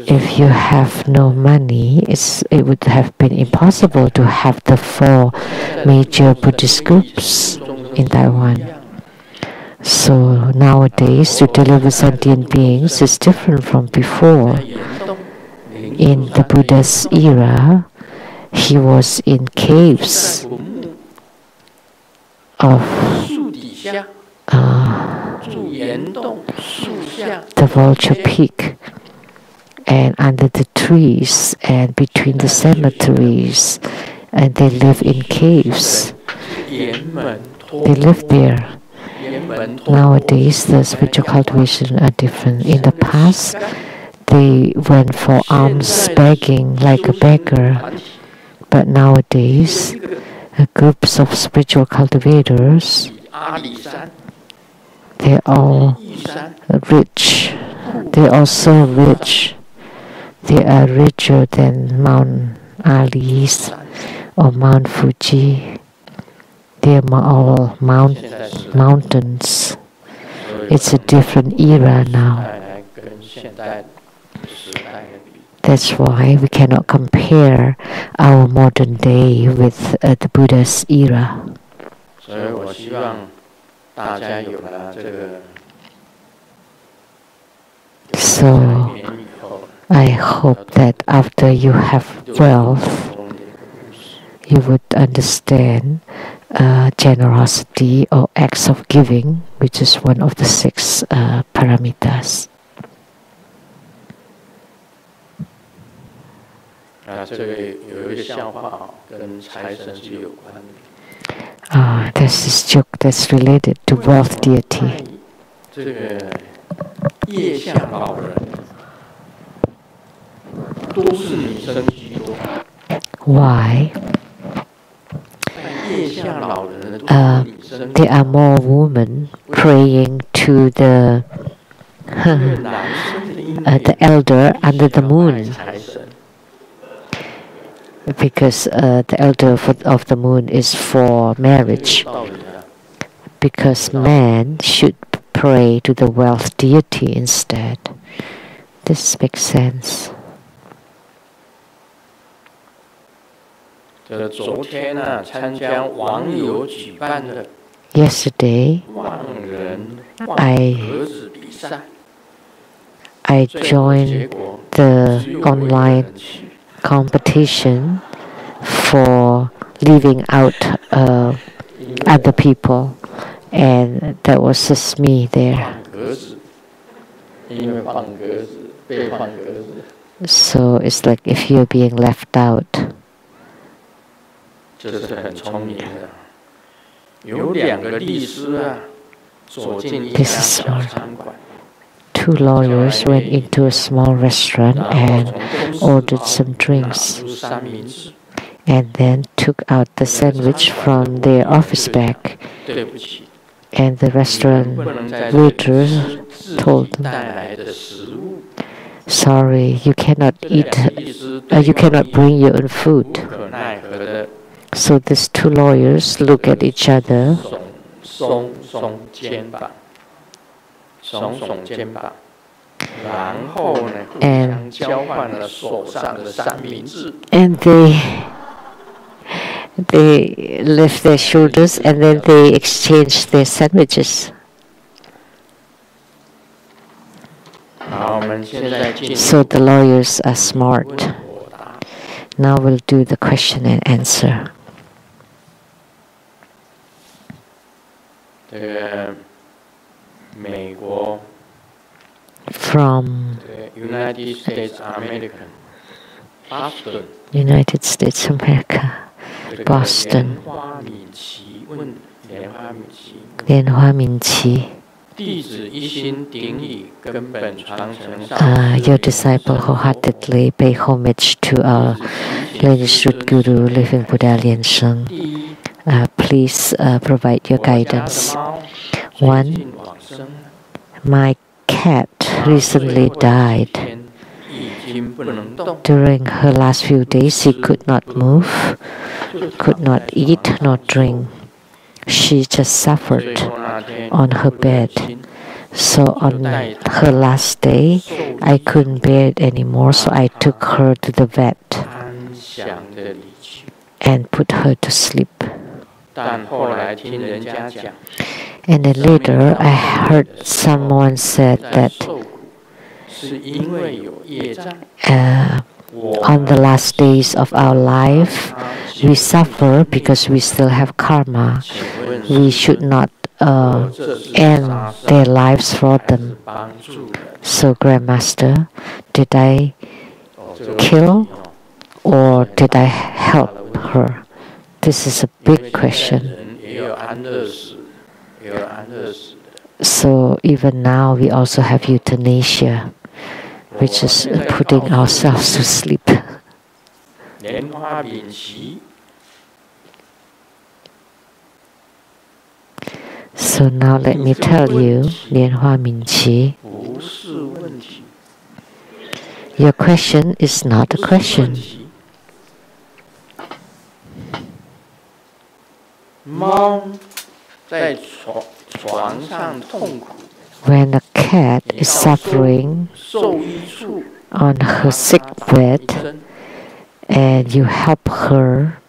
If you have no money, it would have been impossible to have the 4 major Buddhist groups in Taiwan. So nowadays, to deliver sentient beings is different from before. In the Buddha's era, he was in caves of the Vulture Peak, and under the trees and between the cemeteries, and they live in caves. They live there. Nowadays, the spiritual cultivation are different. In the past, they went for alms begging like a beggar, but nowadays, groups of spiritual cultivators, they're all rich. They're also rich. They are richer than Mount Ali's or Mount Fuji. They are all mountains. It's a different era now. That's why we cannot compare our modern day with the Buddha's era. So I hope that after you have wealth, you would understand generosity or acts of giving, which is one of the 6 paramitas. There's this joke that's related to wealth deity. Why? There are more women praying to the elder under the moon, because the elder of the moon is for marriage. Because man should pray to the wealth deity instead. This makes sense. Yesterday, I joined the online competition for leaving out other people, and that was just me there. So it's like if you're being left out. This is smart. 2 lawyers went into a small restaurant and ordered some drinks, and then took out the sandwich from their office bag. And the restaurant waiter told them, "Sorry, you cannot eat. You cannot bring your own food." So these 2 lawyers look at each other, and they lift their shoulders, and then they exchange their sandwiches. So the lawyers are smart. Now we'll do the question and answer. From United States America, Boston, Lian-Hua Minqi. Your disciple wholeheartedly pay homage to our lineage root guru, living Buddha Lian-Sheng. Please provide your guidance. 1. My cat recently died. During her last few days, she could not move, could not eat nor drink. She just suffered on her bed. So on her last day, I couldn't bear it anymore, so I took her to the vet and put her to sleep. And then later, I heard someone said that on the last days of our life, we suffer because we still have karma. We should not end their lives for them. So, Grandmaster, did I kill or did I help her? This is a big question. So even now we also have euthanasia, which is putting ourselves to sleep. So now let me tell you, Lianhua Minqi, your question is not a question. When a cat is suffering on her sick bed and you help her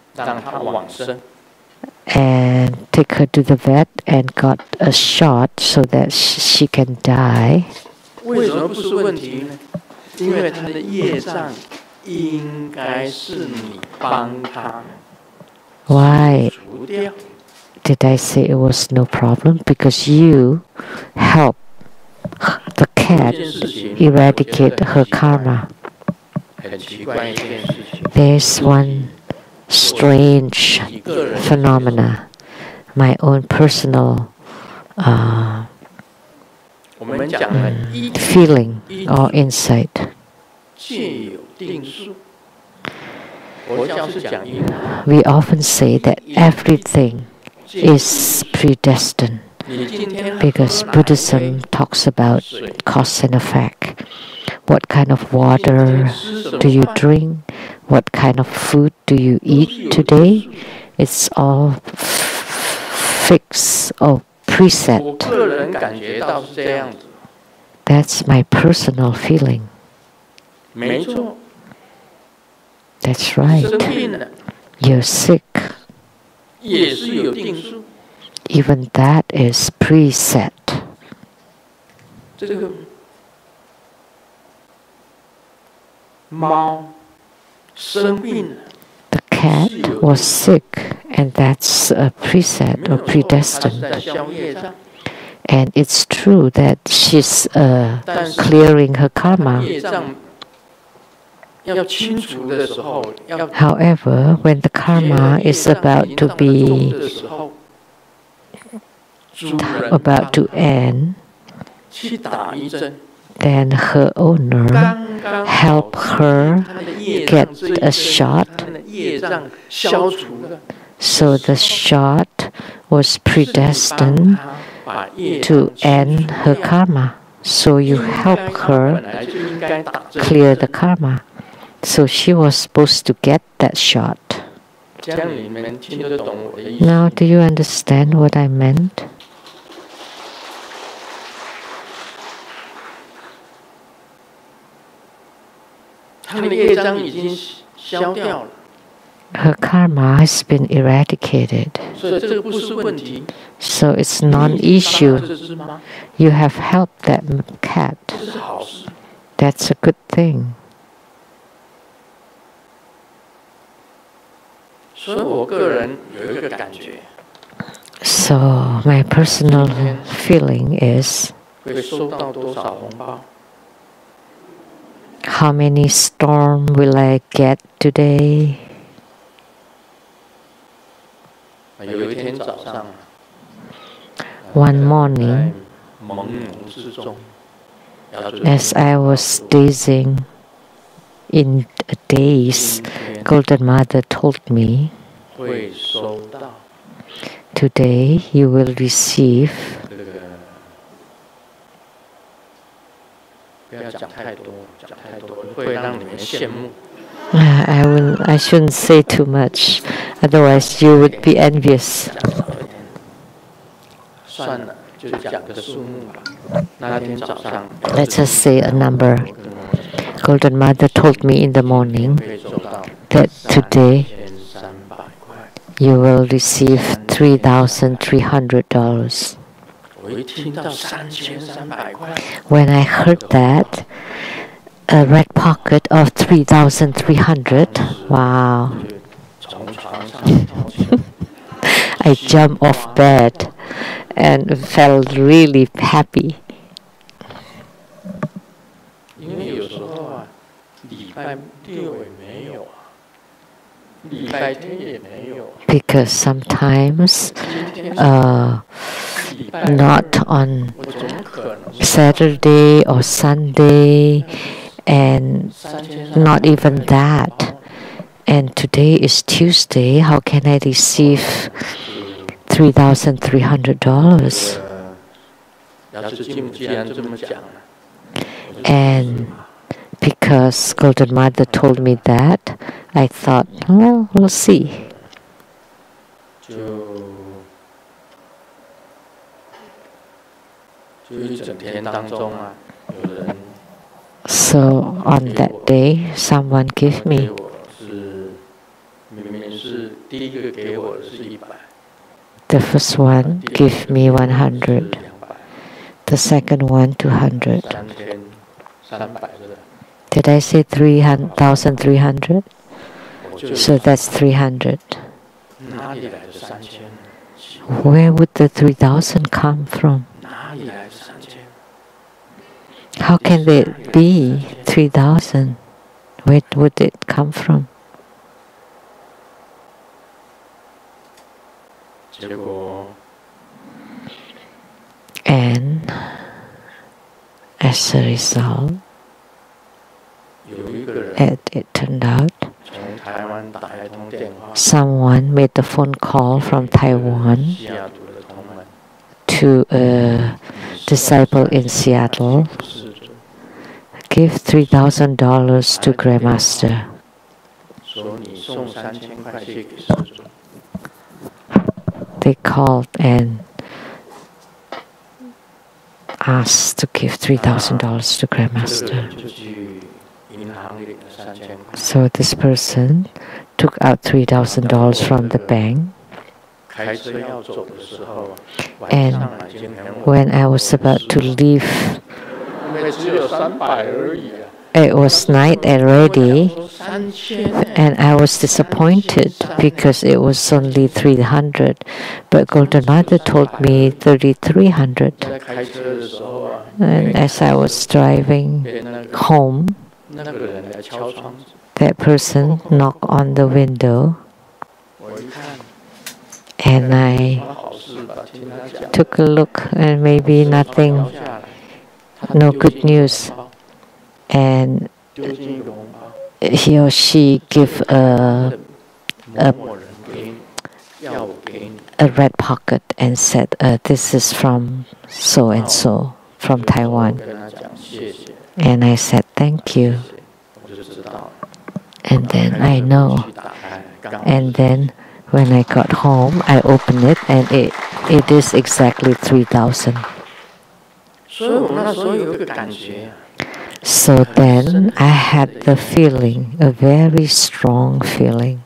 and take her to the vet and got a shot so that she can die, why did I say it was no problem? Because you help the cat eradicate her karma. There's one strange phenomena, my own personal feeling or insight. We often say that everything is predestined because Buddhism talks about cause and effect. What kind of water do you drink? What kind of food do you eat today? It's all fixed or preset. That's my personal feeling. That's right. You're sick. Even that is preset. The cat was sick, and that's a preset or predestined. And it's true that she's clearing her karma. However, when the karma is about to end, then her owner help her get a shot. So the shot was predestined to end her karma. So you help her clear the karma. So she was supposed to get that shot. Now, do you understand what I meant? Her karma has been eradicated. So it's non-issue. You have helped that cat. That's a good thing. So my personal feeling is, how many storms will I get today? One morning, as I was dazing in a daze, Golden Mother told me, today you will receive I shouldn't say too much, otherwise you would be envious. Let's just say a number. Golden Mother told me in the morning that today you will receive $3,300. When I heard that, a red pocket of 3,300, wow. I jumped off bed and felt really happy. Because sometimes not on Saturday or Sunday, and not even that. And today is Tuesday. How can I receive $3,300? And because Golden Mother told me that, I thought, well, we'll see. So on that day, someone gave me. The first one gave me 100. The second one 200. Did I say 3,300? So that's 300. Where would the 3,000 come from? How can it be 3,000? Where would it come from? And as a result, it turned out someone made a phone call from Taiwan to a disciple in Seattle, gave $3,000 to Grandmaster. They called and asked to give $3,000 to Grandmaster. So this person took out $3,000 from the bank, and when I was about to leave, it was night already, and I was disappointed because it was only 300, but Golden Mother told me 3,300. And as I was driving home, that person knocked on the window, and I took a look, and maybe nothing, no good news. And he or she give a red pocket and said, this is from so and so, from Taiwan. And I said, thank you. And then I know. And then when I got home, I opened it, and it is exactly 3,000. So then I had the feeling, a very strong feeling.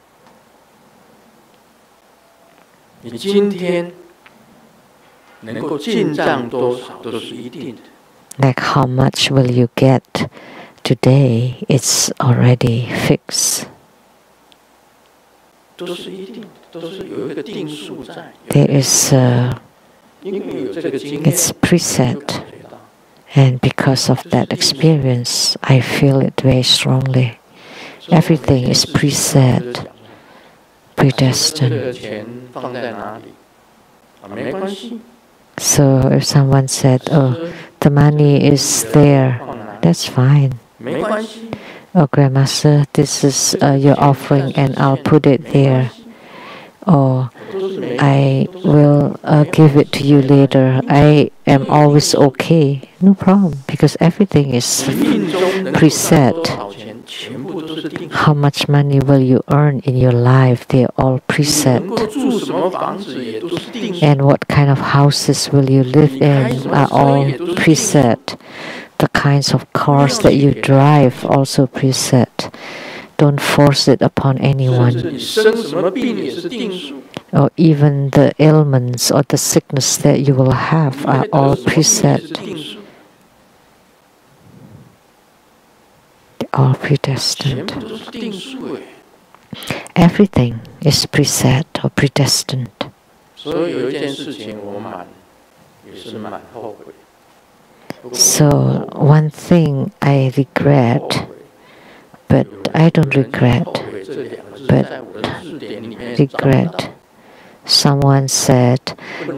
Like how much will you get today? It's already fixed. There is it's preset. And because of that experience, I feel it very strongly. Everything is preset, predestined. So if someone said, oh, the money is there, that's fine. Oh, Grandmaster, this is your offering, and I'll put it there. Or I will give it to you later. I am always okay. No problem, because everything is preset. How much money will you earn in your life? They are all preset. And what kind of houses will you live in are all preset. The kinds of cars that you drive also preset. don't force it upon anyone. Or even the ailments or the sickness that you will have are all preset. They're all predestined. Everything is preset or predestined. So one thing I regret, but I don't regret, but regret. Someone said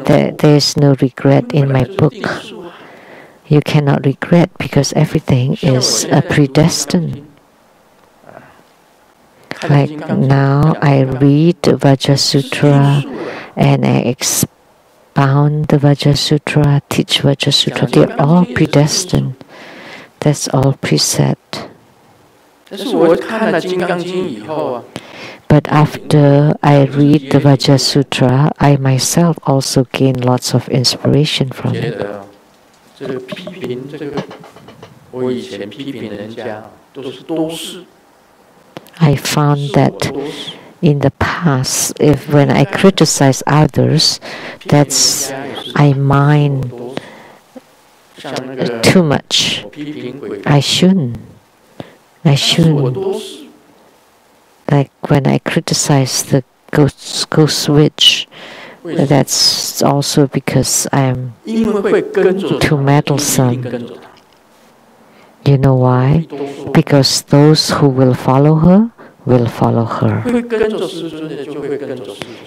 that there is no regret in my book. You cannot regret because everything is predestined. Like now I read the Vajra Sutra and I expound the Vajra Sutra, teach Vajra Sutra. They're all predestined. That's all preset. But after I read the Vajra Sutra, I myself also gain lots of inspiration from it. I found that in the past, when I criticize others, I mind too much. I shouldn't. Like when I criticize the ghost witch, that's also because I'm too meddlesome. You know why? Because those who will follow her will follow her.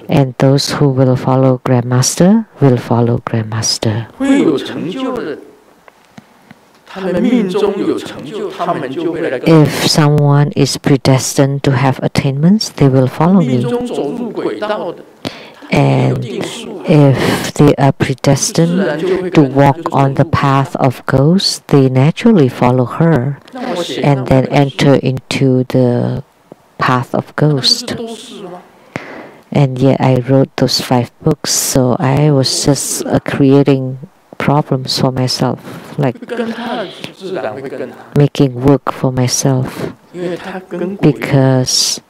And those who will follow Grandmaster will follow Grandmaster. If someone is predestined to have attainments, they will follow me. And if they are predestined to walk on the path of ghosts, they naturally follow her and then enter into the path of ghosts. And yet I wrote those 5 books, so I was just creating problems for myself, like making work for myself, because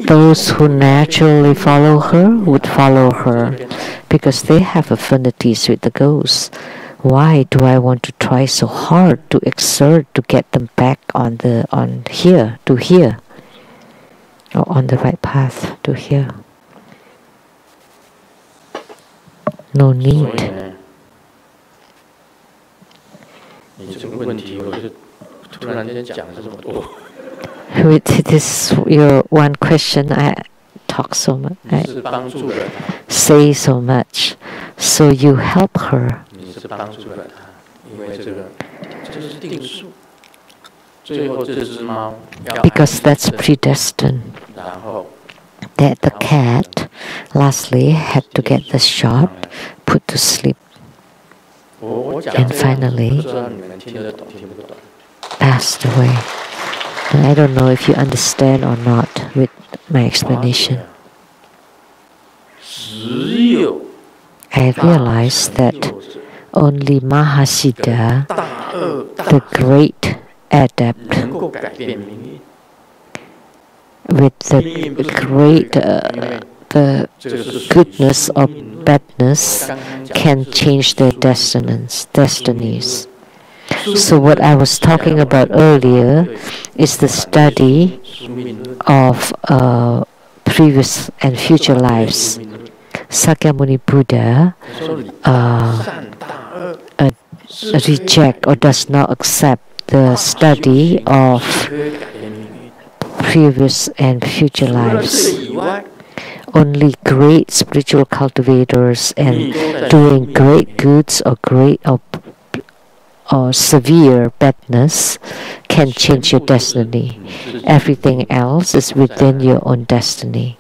those who naturally follow her would follow her because they have affinities with the ghosts. Why do I want to try so hard to exert to get them back on here, or on the right path to here? No need. With this, your one question, I talk so much, I say so much. So you help her. Because that's predestined. That the cat, lastly, had to get the shot, put to sleep, and finally passed away. And I don't know if you understand or not with my explanation. I realized that only Mahasiddha, the great adept, with the great the goodness or badness, can change their destinies. So what I was talking about earlier is the study of previous and future lives. Sakyamuni Buddha reject or does not accept the study of previous and future lives. Only great spiritual cultivators and doing great goods or great or severe badness can change your destiny. Everything else is within your own destiny.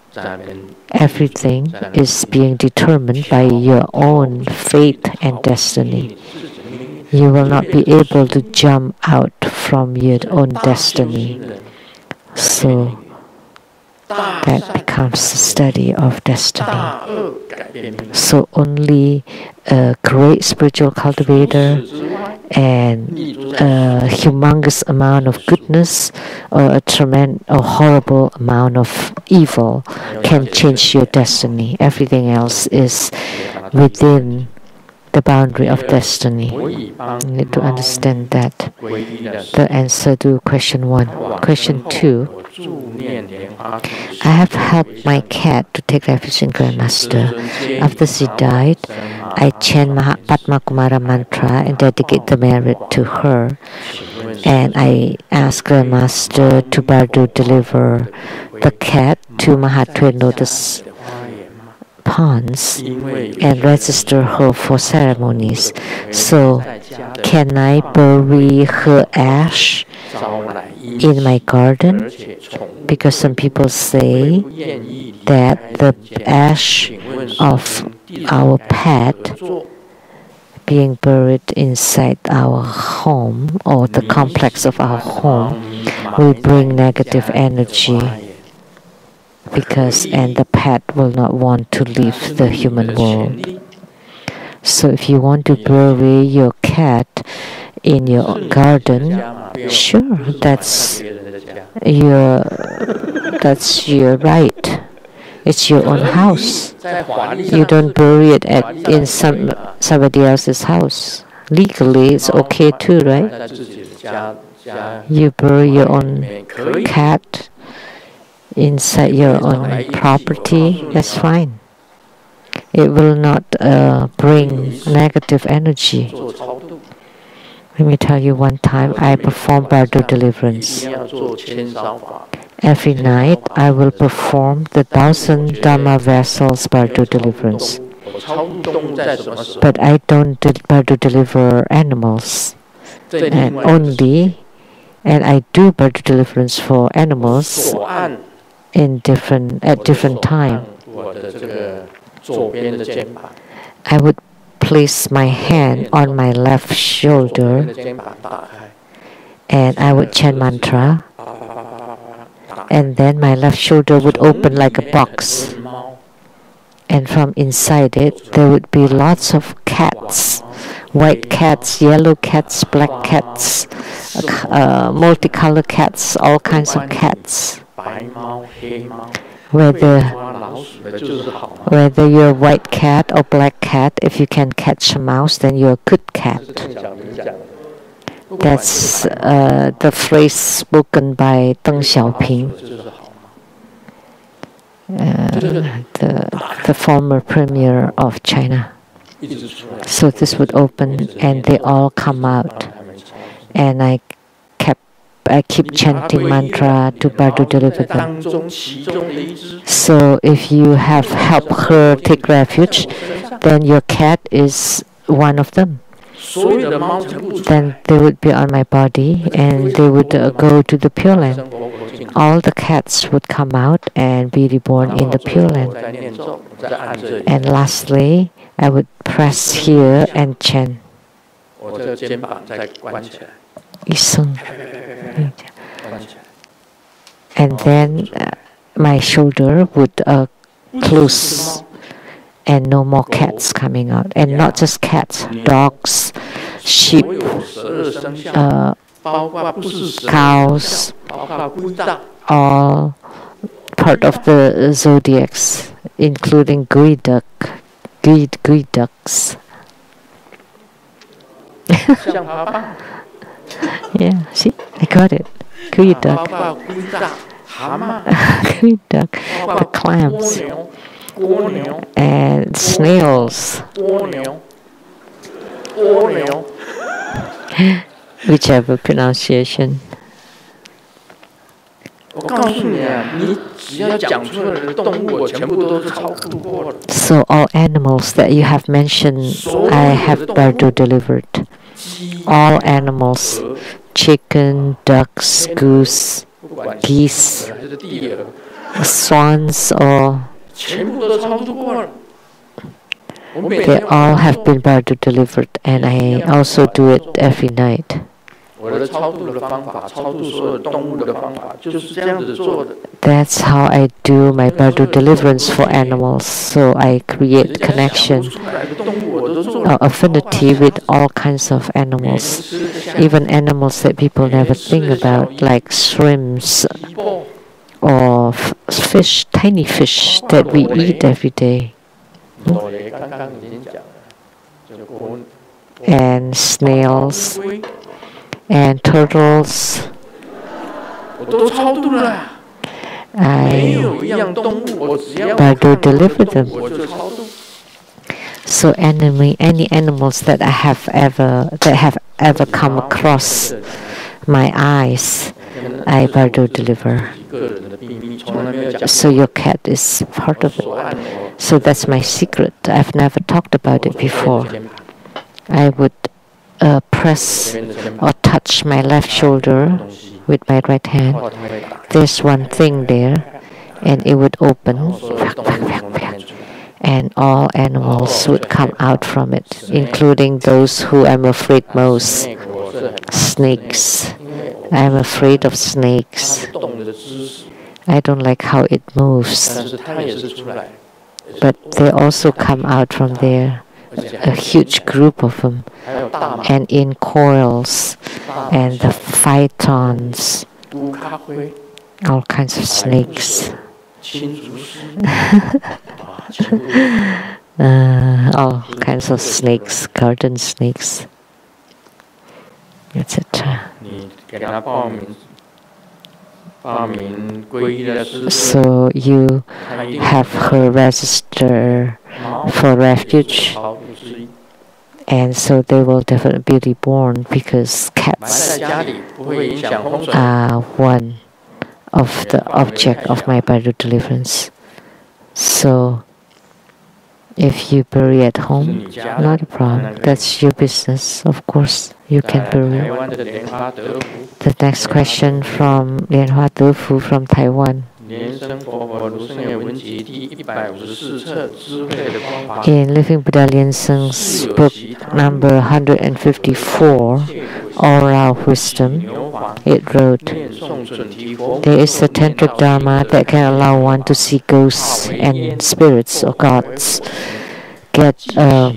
Everything is being determined by your own fate and destiny. You will not be able to jump out from your own destiny. So that becomes the study of destiny. So only a great spiritual cultivator and a humongous amount of goodness or a horrible amount of evil can change your destiny. Everything else is within the boundary of destiny. You need to understand that. The answer to question 1. Question 2. I have helped my cat to take refuge in Grandmaster. After she died, I chant Padma Kumara mantra and dedicate the merit to her. And I ask Grandmaster to Bardu deliver the cat to Mahatma Lotus ponds and register her for ceremonies. So, can I bury her ash in my garden? Because some people say that the ash of our pet being buried inside our home or the complex of our home will bring negative energy. And the pet will not want to leave the human world. So if you want to bury your cat in your garden, sure, that's your right. It's your own house. You don't bury it in somebody else's house. Legally, it's okay too, right? You bury your own cat inside your own property, that's fine. It will not bring negative energy. Let me tell you, one time I performed Bardu deliverance. Every night I will perform the 1,000 Dharma vessels Bardu deliverance. But I don't Bardu deliver animals. And I do Bardu deliverance for animals at different time. I would place my hand on my left shoulder and I would chant mantra, and then my left shoulder would open like a box, and from inside it there would be lots of cats, white cats, yellow cats, black cats, multicolored cats, all kinds of cats. Whether you're a white cat or black cat, if you can catch a mouse, then you're a good cat. That's the phrase spoken by Deng Xiaoping, the former premier of China. So this would open and they all come out, and I keep chanting mantra to Bardu deliver them. So if you have helped her take refuge, then your cat is one of them. Then they would be on my body and they would go to the Pure Land. All the cats would come out and be reborn in the Pure Land. And lastly, I would press here and chant. And then my shoulder would close and no more cats coming out. And not just cats, dogs, sheep, cows, all part of the zodiacs, including geoducks. Yeah, see, I got it. Geoduck. Geoduck, the clams, and snails. Whichever pronunciation. So all animals that you have mentioned, I have Bardu delivered. All animals, chicken, ducks, goose, geese, swans, or they all have been Bardu delivered, and I also do it every night. That's how I do my Vajra deliverance for animals. So I create connection or affinity with all kinds of animals, even animals that people never think about, like shrimps or fish, tiny fish that we eat every day. And snails and turtles. I Vajra deliver them. So any animals that have ever come across my eyes, I Vajra deliver. So your cat is part of it. So that's my secret. I've never talked about it before. I would press or touch my left shoulder with my right hand. There's one thing there, and it would open, and all animals would come out from it, including those who I'm afraid most. Snakes. I'm afraid of snakes. I don't like how it moves. But they also come out from there. A huge group of them, and in coils, and the pythons, all kinds of snakes, all kinds of snakes, garden snakes, etc. So you have her register for refuge, and so they will definitely be reborn, because cats are one of the object of my Vajra deliverance. So if you bury at home, not a problem. That's your business, of course. You can bury. The next question from Lian-Sheng from Taiwan. In Living Buddha Lian-Sheng's book number 154, Oral Wisdom, it wrote, there is a tantric dharma that can allow one to see ghosts and spirits or gods, get a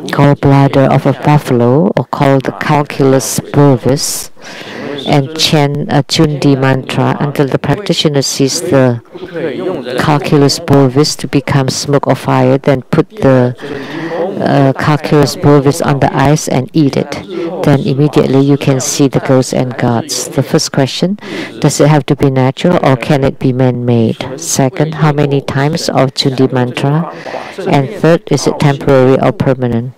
gallbladder of a buffalo, or called the calculus bovis, and chant a Chundi mantra until the practitioner sees the calculus bovis to become smoke or fire, then put the calculus bovis on the ice and eat it. Then immediately you can see the ghosts and gods. The first question, does it have to be natural or can it be man-made? Second, how many times of Chundi mantra? And third, is it temporary or permanent?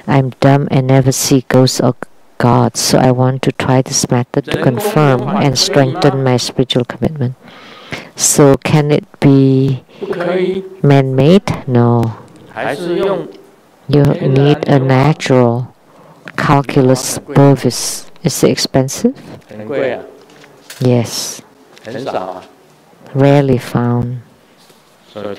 I'm dumb and never see ghosts or gods, so I want to try this method to confirm and strengthen my spiritual commitment. So can it be man-made? No. You need a natural calculus bovis. Is it expensive? Yes. Rarely found. So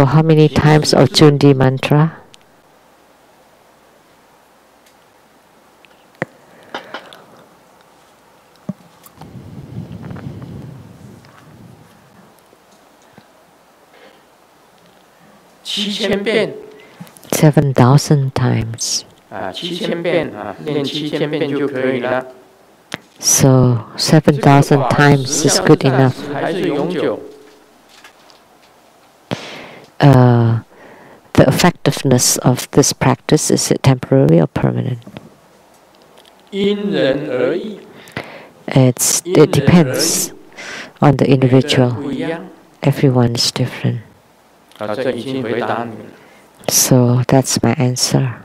how many times of Chundi mantra? Seven 7,000 times. So 7,000 times is good enough. The effectiveness of this practice, is it temporary or permanent? It depends on the individual. Everyone is different. So that's my answer.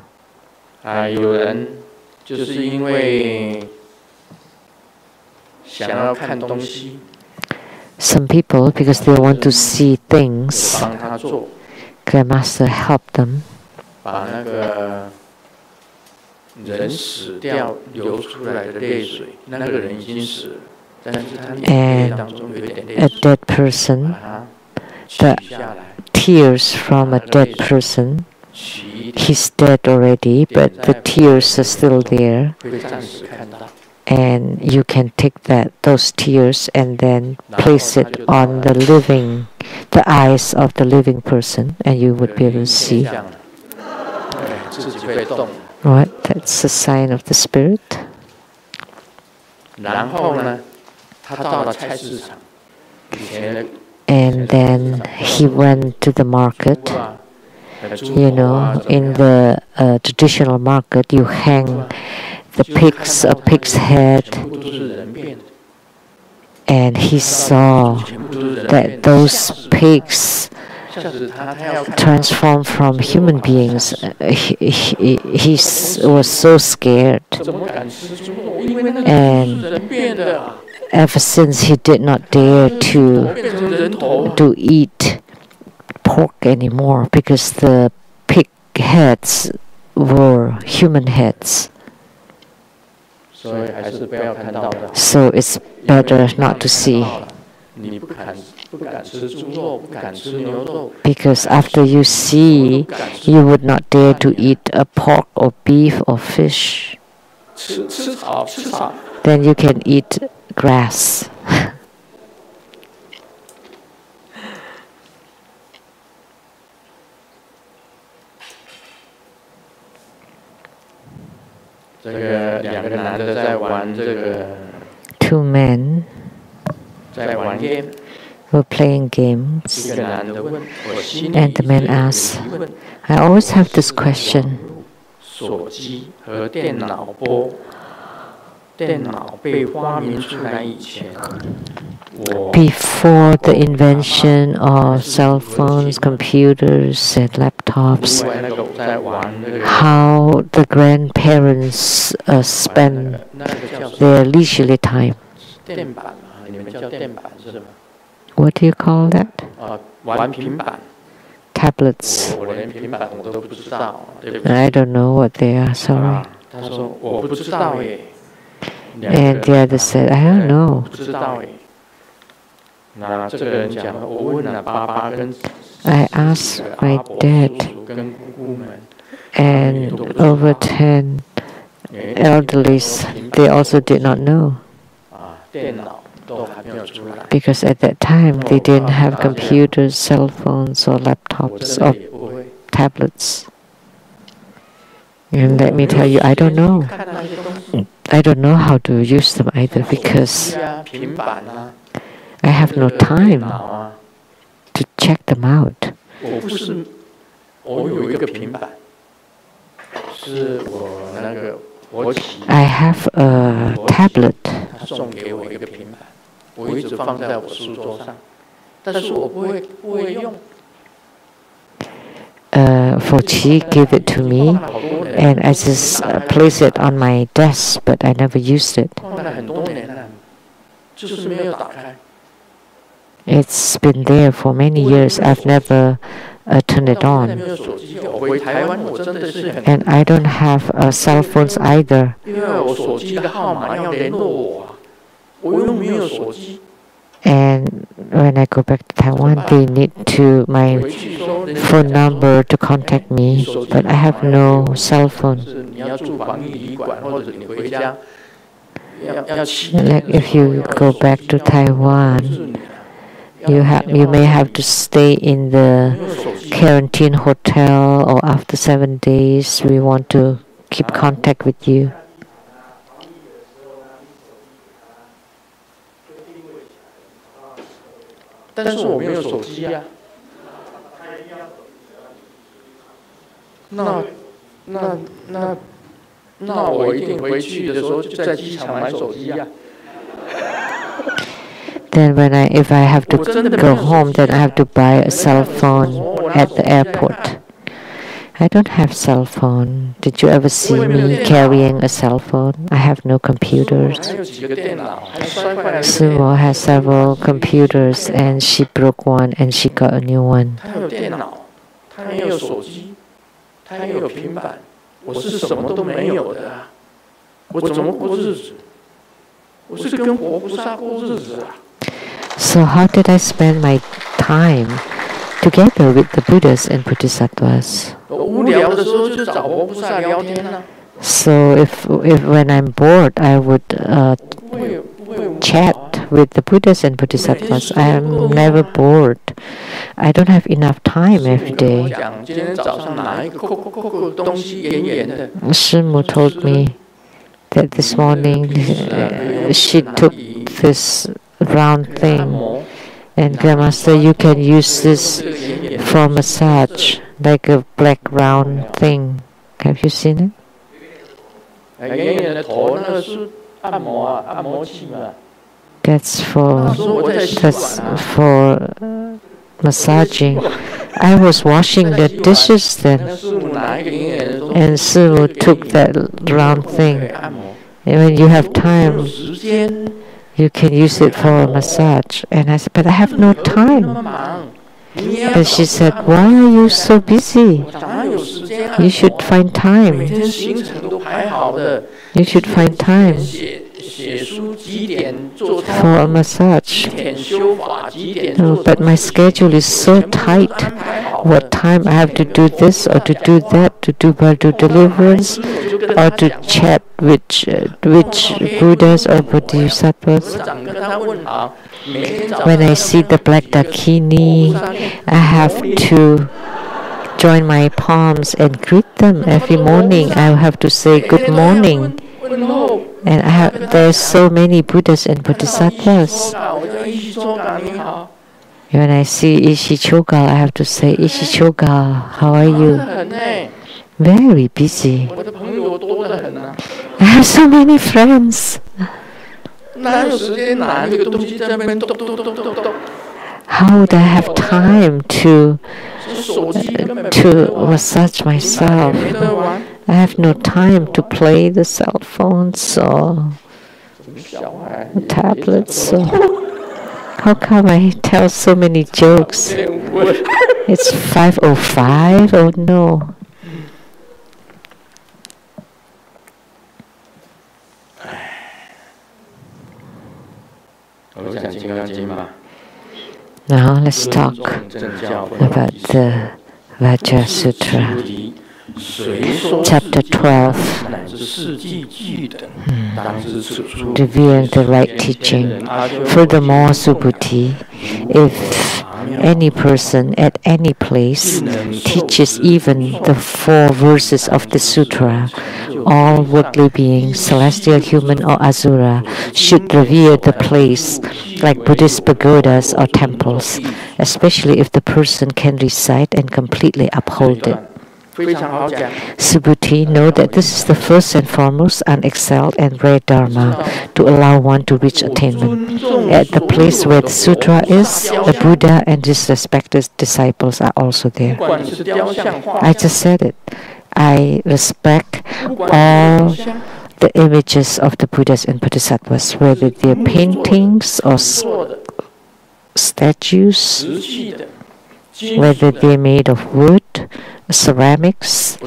Some people, because they want to see things, the master help them. And a dead person, the tears from a dead person he's dead already, but the tears are still there. And you can take those tears and then place it on the eyes of the living person, and you would be able to see. Right, that's a sign of the spirit. And then he went to the market. You know, in the traditional market, you hang a pig's head, and he saw that those pigs transformed from human beings. He was so scared, and ever since he did not dare to eat pork anymore, because the pig heads were human heads. So it's better not to see. Because after you see, you would not dare to eat a pork or beef or fish. Then you can eat grass. Two men were playing games, and the man asked, I always have this question. Before the invention of cell phones, computers, and laptops, how the grandparents spend their leisurely time. What do you call that? Tablets. I don't know what they are, sorry. And the other said, I don't know. I asked my dad, and over 10 elderlies, they also did not know. Because at that time, they didn't have computers, cell phones, or laptops, or tablets. And let me tell you, I don't know. I don't know how to use them either, because I have no time to check them out. I have a tablet. For Chi gave it to me, and I just placed it on my desk, but I never used it. It's been there for many years. I've never turned it on. And I don't have cell phones either. And when I go back to Taiwan, they need my phone number to contact me, but I have no cell phone. Like if you go back to Taiwan, you may have to stay in the quarantine hotel, or after 7 days, we want to keep contact with you. Then if I have to go home, then I have to buy a cell phone at the airport. I don't have cell phone. Did you ever see me carrying a cell phone? I have no computers. Sumo has several computers, and she broke one and she got a new one. So how did I spend my time? together with the Buddhas and Bodhisattvas. So if when I'm bored, I would chat with the Buddhas and Bodhisattvas. I am never bored. I don't have enough time every day. Shimu told me that this morning she took this round thing, and Grandmaster, you can use this for massage, like a black round thing. Have you seen it? That's for massaging. I was washing the dishes then, and Simu took that round thing. And when you have time, you can use it for a massage. And I said, but I have no time. And she said, why are you so busy? You should find time. You should find time for a massage. No, but my schedule is so tight. What time I have to do this or to do that, to do Bardo deliverance, or to chat which Buddhas or Bodhisattvas. When I see the black dakini, I have to join my palms and greet them every morning. I have to say good morning. And there's so many Buddhas and Bodhisattvas. When I see Ishichogal, I have to say, Ishichogal, how are you? Very busy. I have so many friends. How would I have time to massage myself? I have no time to play the cell phones or tablets. So how come I tell so many jokes? It's 5:05. Oh no. Now let's talk about the Vajra Sutra, chapter 12, revealing the right teaching. Furthermore, Subhuti, if any person at any place teaches even the 4 verses of the sutra, all worldly beings, celestial, human, or asura, should revere the place like Buddhist pagodas or temples, especially if the person can recite and completely uphold it. Subhuti, know that this is the first and foremost unexcelled and rare dharma to allow one to reach attainment. At the place where the sutra is, the Buddha and his respected disciples are also there. I just said it. I respect all the images of the Buddhas and Bodhisattvas, whether they're paintings or statues, whether they're made of wood, ceramics,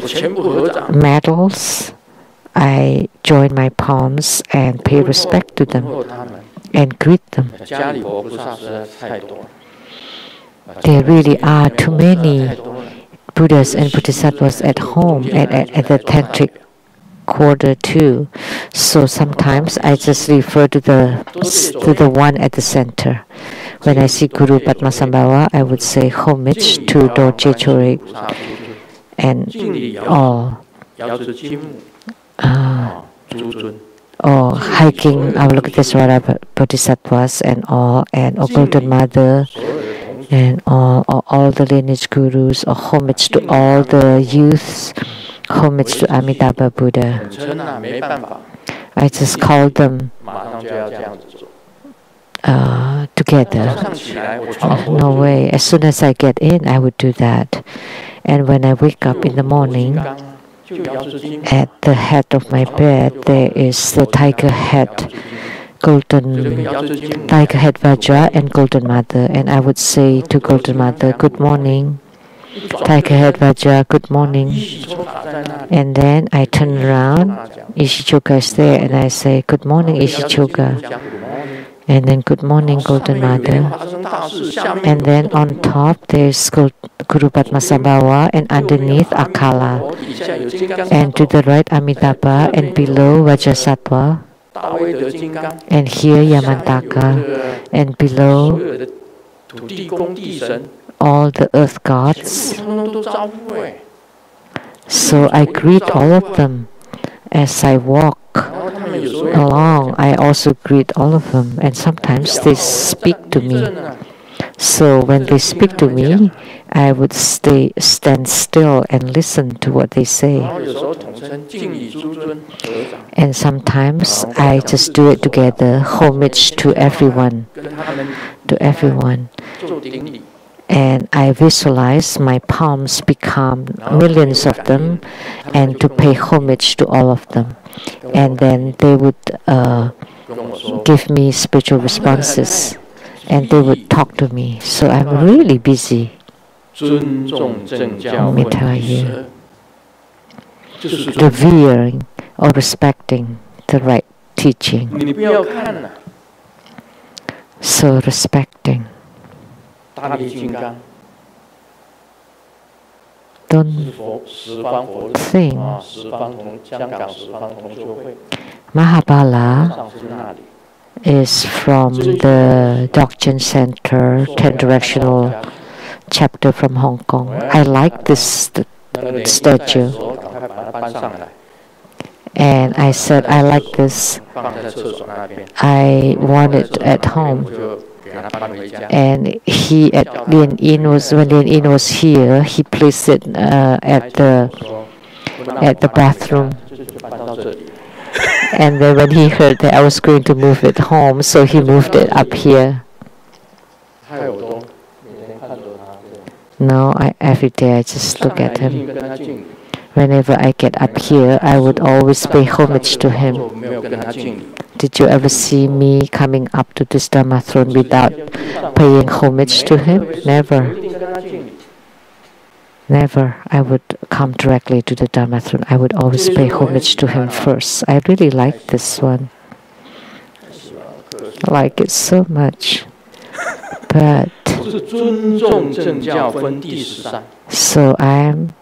metals. I join my palms and pay respect to them and greet them. There really are too many Buddhas and Bodhisattvas at home at the tantric quarter too. So sometimes I just refer to the one at the center. When I see Guru Padmasambhava, I would say homage to Dorje Chorik and all. Or hiking Avalokitesvara Bodhisattvas and all, and Golden Mother and all the lineage gurus, or homage to all the youths, homage to Amitabha Buddha. I just call them together. No way. As soon as I get in, I would do that. And when I wake up in the morning, at the head of my bed, there is the tiger head, tiger head Vajra and Golden Mother. And I would say to Golden Mother, good morning. Tiger head Vajra, good morning. And then I turn around, Ishichoka is there, and I say, good morning, Ishichoka. And then good morning, Golden Mother. And then on top there's Guru Padmasambhava, and underneath Akala. And to the right Amitabha, and below Vajra Sutra. And here Yamantaka, and below all the earth gods. So I greet all of them as I walk along. I also greet all of them, and sometimes they speak to me. So when they speak to me, I would stand still and listen to what they say. And sometimes I just do it together, homage to everyone, And I visualize my palms become millions of them, and to pay homage to all of them. And then they would give me spiritual responses, and they would talk to me. So I'm really busy. Let me tell you, revering or respecting the right teaching. So respecting. Don't think. Mahabala is from the Dokchen Center, 10 Directional chapter from Hong Kong. I like this statue. And I said, I like this. I want it at home. And he at Lian-Yin when Lian-Yin was here, he placed it at the bathroom. And then when he heard that I was going to move it home, so he moved it up here. No, every day I just look at him. Whenever I get up here, I would always pay homage to him. Did you ever see me coming up to this Dharma throne without paying homage to him? Never. Never. I would come directly to the Dharma throne. I would always pay homage to him first. I really like this one. I like it so much. But so I am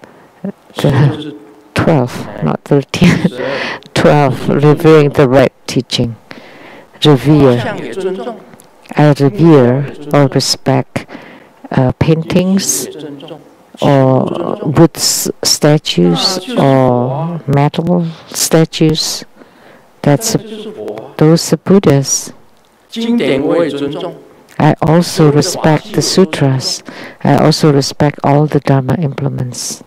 12, not 13. 12, revering the right teaching. Revere. I revere or respect paintings or wood statues or metal statues. Those are Buddhas. I also respect the sutras. I also respect all the Dharma implements.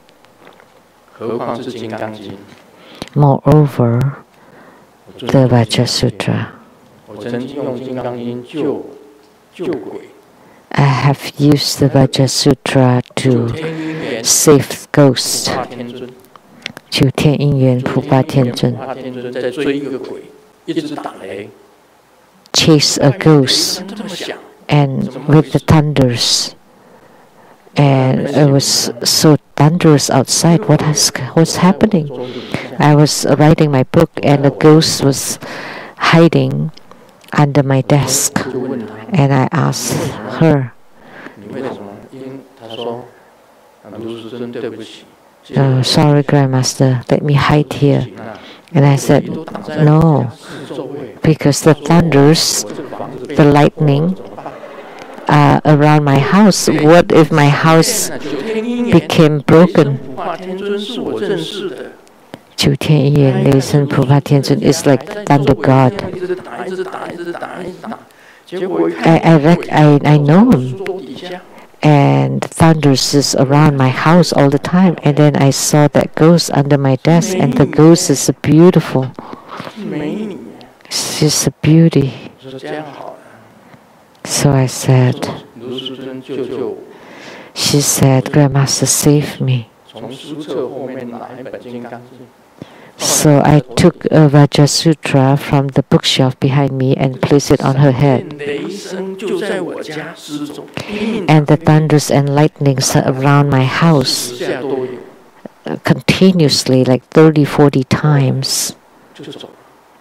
Moreover, the Vajra Sutra. I have used the Vajra Sutra to save ghosts. To Tianyuan Pupa Tianzun. Chase a ghost, and with the thunders. And it was so thunderous outside. What's happening? I was writing my book, and the ghost was hiding under my desk. And I asked her, sorry, Grandmaster, let me hide here. And I said, no, because the thunders, the lightning, around my house. What if my house became broken? Chu Tianyuan Leisen Pupa Tianzun is like thunder god. I know him. And thunders is around my house all the time. And then I saw that ghost under my desk, and the ghost is beautiful. She's a beauty. So I said, she said, Grandmaster, save me. So I took a Vajra Sutra from the bookshelf behind me and placed it on her head. And the thunders and lightnings around my house continuously, like 30, 40 times.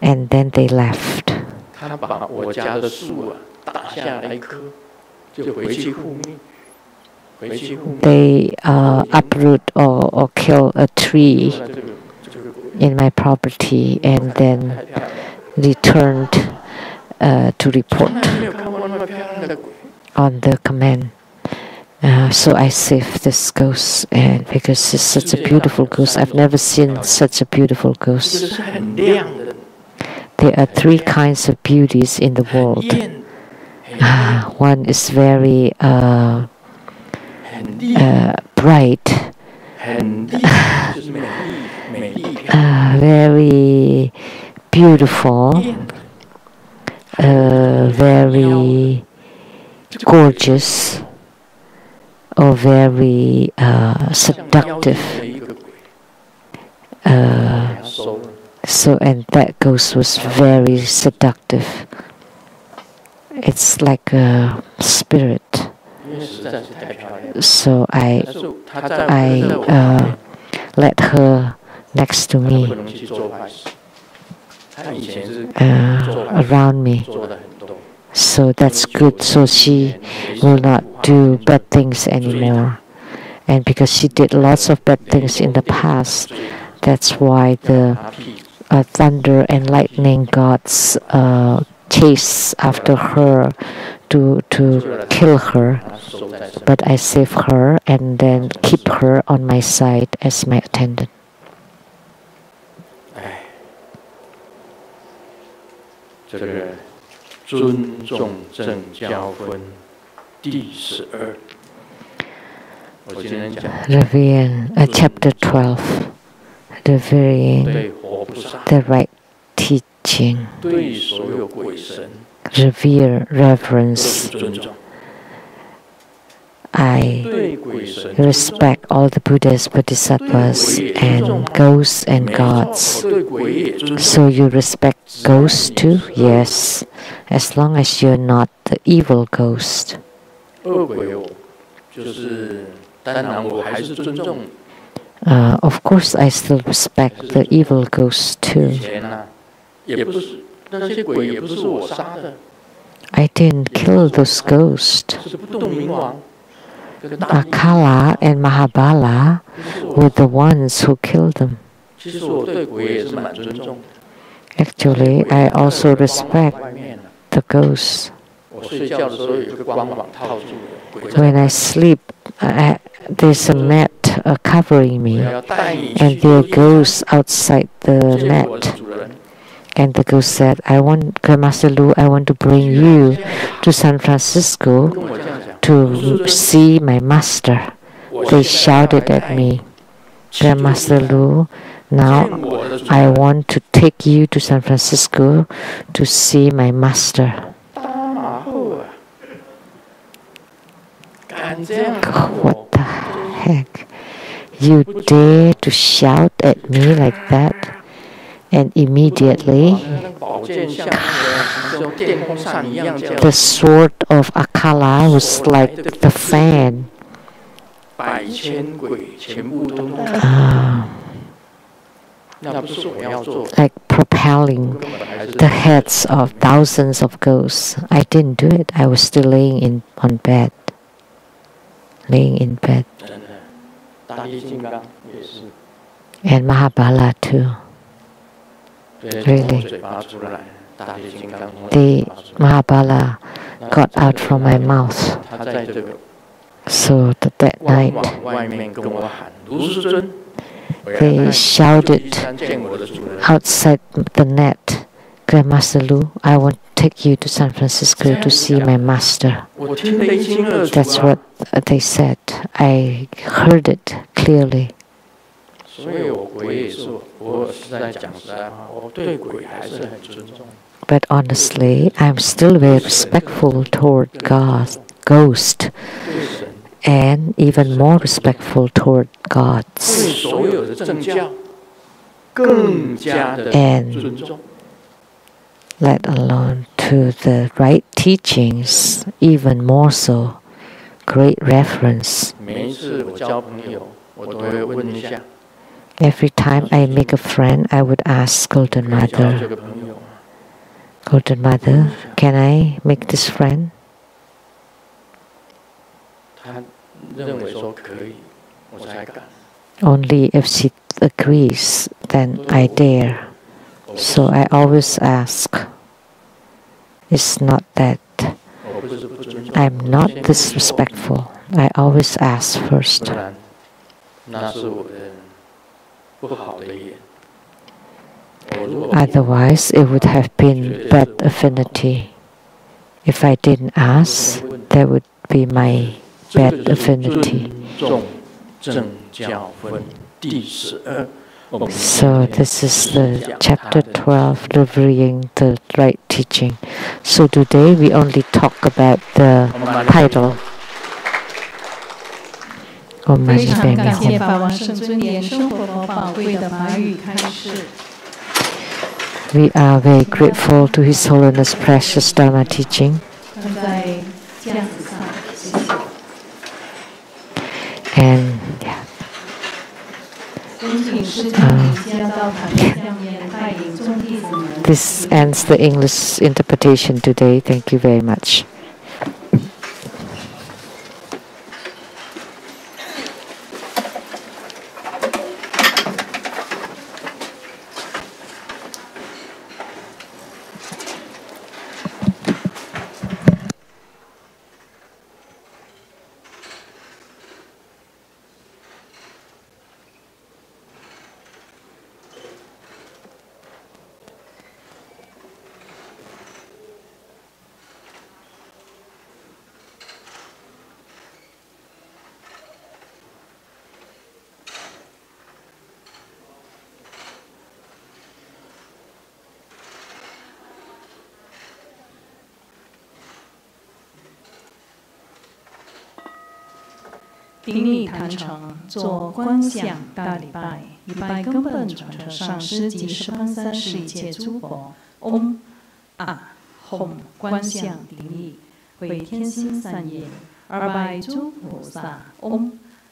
And then they left. 他把我家的树打下来一棵，就回去护命。They uproot or kill a tree in my property and then returned to report on the command. So I saved this ghost, and because it's such a beautiful ghost, I've never seen such a beautiful ghost. There are three kinds of beauties in the world. One is very bright, very beautiful, very gorgeous, or very seductive. And that ghost was very seductive. It's like a spirit. So I let her next to me, around me. So that's good. So she will not do bad things anymore. And because she did lots of bad things in the past, that's why the thunder and lightning gods chase after her to kill her. But I save her and then keep her on my side as my attendant. Chapter 12. Revering the right teaching. Revere, reverence. I respect all the Buddhas, Bodhisattvas, and ghosts and gods. So you respect ghosts too? Yes, as long as you're not the evil ghost. Of course, I still respect the evil ghosts too. I didn't kill those ghosts. Akala and Mahabala were the ones who killed them. Actually, I also respect the ghosts. When I sleep, there's a net covering me, and there are ghosts outside the net. And the ghost said, Grandmaster Lu, I want to bring you to San Francisco to see my master. They shouted at me, Grandmaster Lu, now I want to take you to San Francisco to see my master. What the heck? You dare to shout at me like that? And immediately, the sword of Akala was like the fan. Like propelling the heads of thousands of ghosts. I didn't do it. I was still laying in bed. And Mahabala too. Really. The Mahabala got out from my mouth. So that night, they shouted outside the net, Grandmaster Lu, I want to take you to San Francisco to see my master. That's what they said. I heard it clearly. But honestly, I'm still very respectful toward God, ghost, and even more respectful toward gods. And let alone to the right teachings, even more so. Great reference. Every time I make a friend, I would ask Golden Mother, Golden Mother, can I make this friend? 他认为说可以，我才敢。Only if she agrees, then I dare. So I always ask. It's not that I'm not disrespectful. I always ask first. 那是我的不好的眼。 Otherwise, it would have been bad affinity. If I didn't ask, that would be my bad affinity. So this is the chapter 12, delivering the right teaching. So today we only talk about the title. 非常感谢法王圣尊莲生活佛宝贵的法语开示。 We are very grateful to His Holiness precious Dharma teaching. And yeah. This ends the English interpretation today. Thank you very much.顶礼坛城，做观想大礼拜，一拜根本传承上师及十方三世一切诸佛。嗡啊吽，观想顶礼，回天心三业。二拜诸菩萨。嗡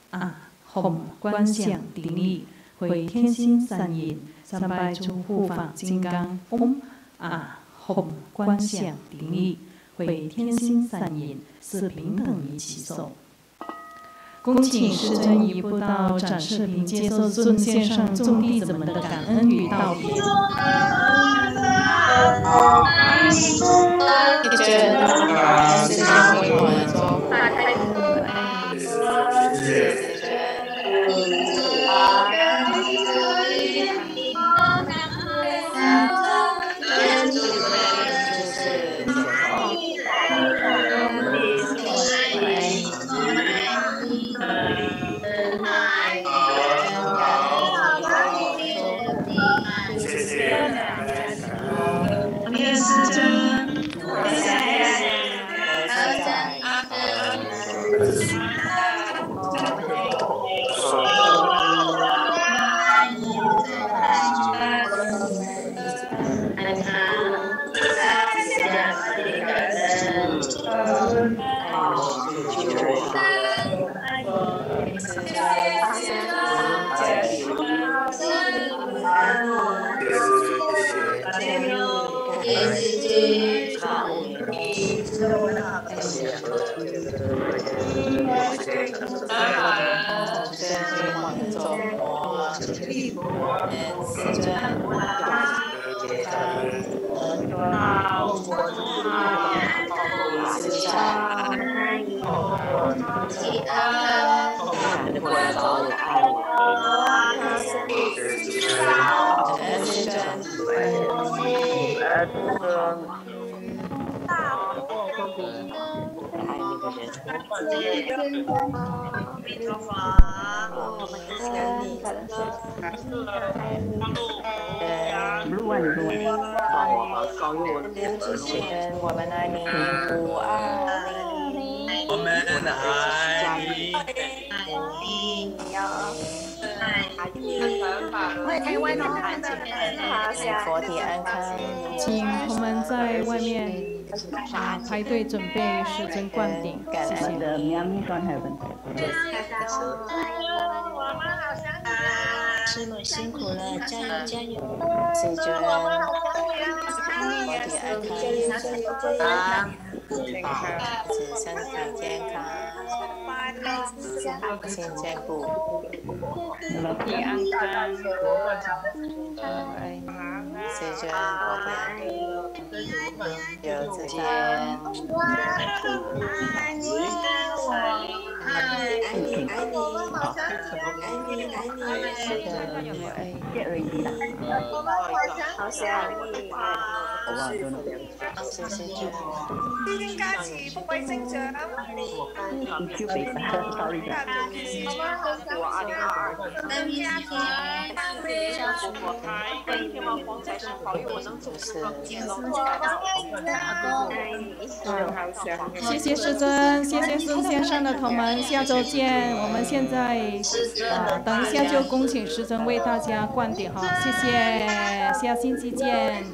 啊吽，观想顶礼，回天心三业。三拜诸护法金刚。嗡啊吽，观想顶礼，回天心三业。四平等一起奏。 恭请师尊移步道展示屏，接受尊献上众弟子们的感恩与道别。请同门在外面排队准备师尊灌顶，谢谢。师母辛苦了，加油加油！师尊。体健康，心健步，体安康，随着我的有自见，天加持，福慧增長。谢谢师尊，谢谢孙先生的同门，下周见。我们现在等一下就恭请师尊为大家灌顶哈，谢谢，下星期见。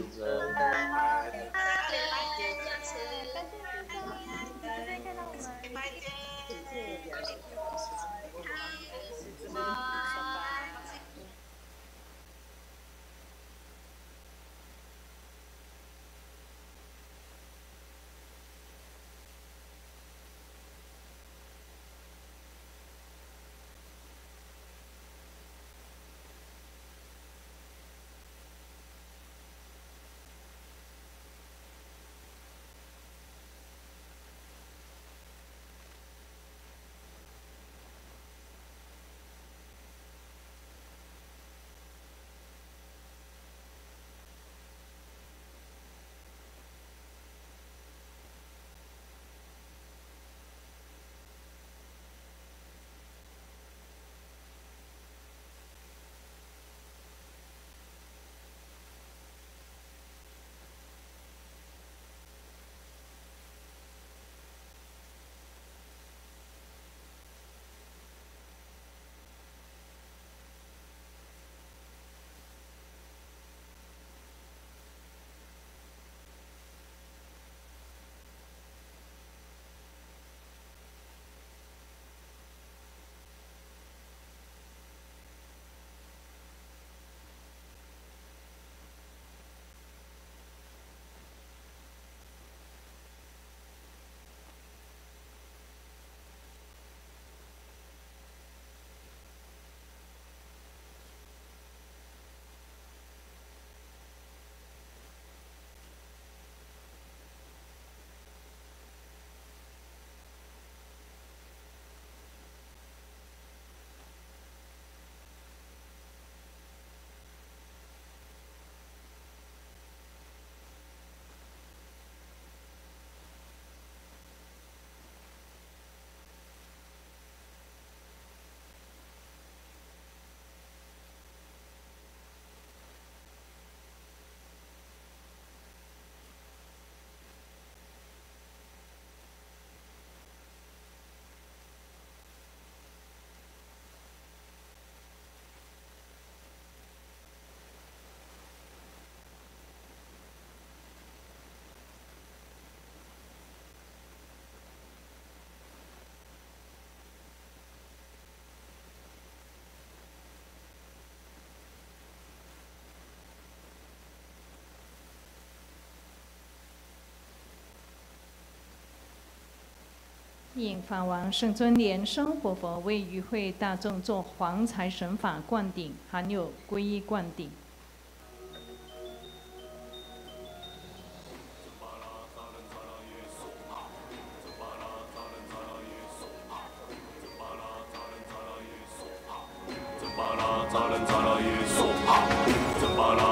应法王圣尊Lian-Sheng活佛为与会大众做黄财神法灌顶，含有皈依灌顶。Jambhala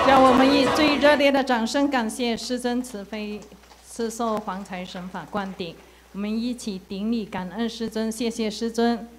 让我们以最热烈的掌声感谢师尊慈悲赐受黄财神法灌顶。我们一起顶礼感恩师尊，谢谢师尊。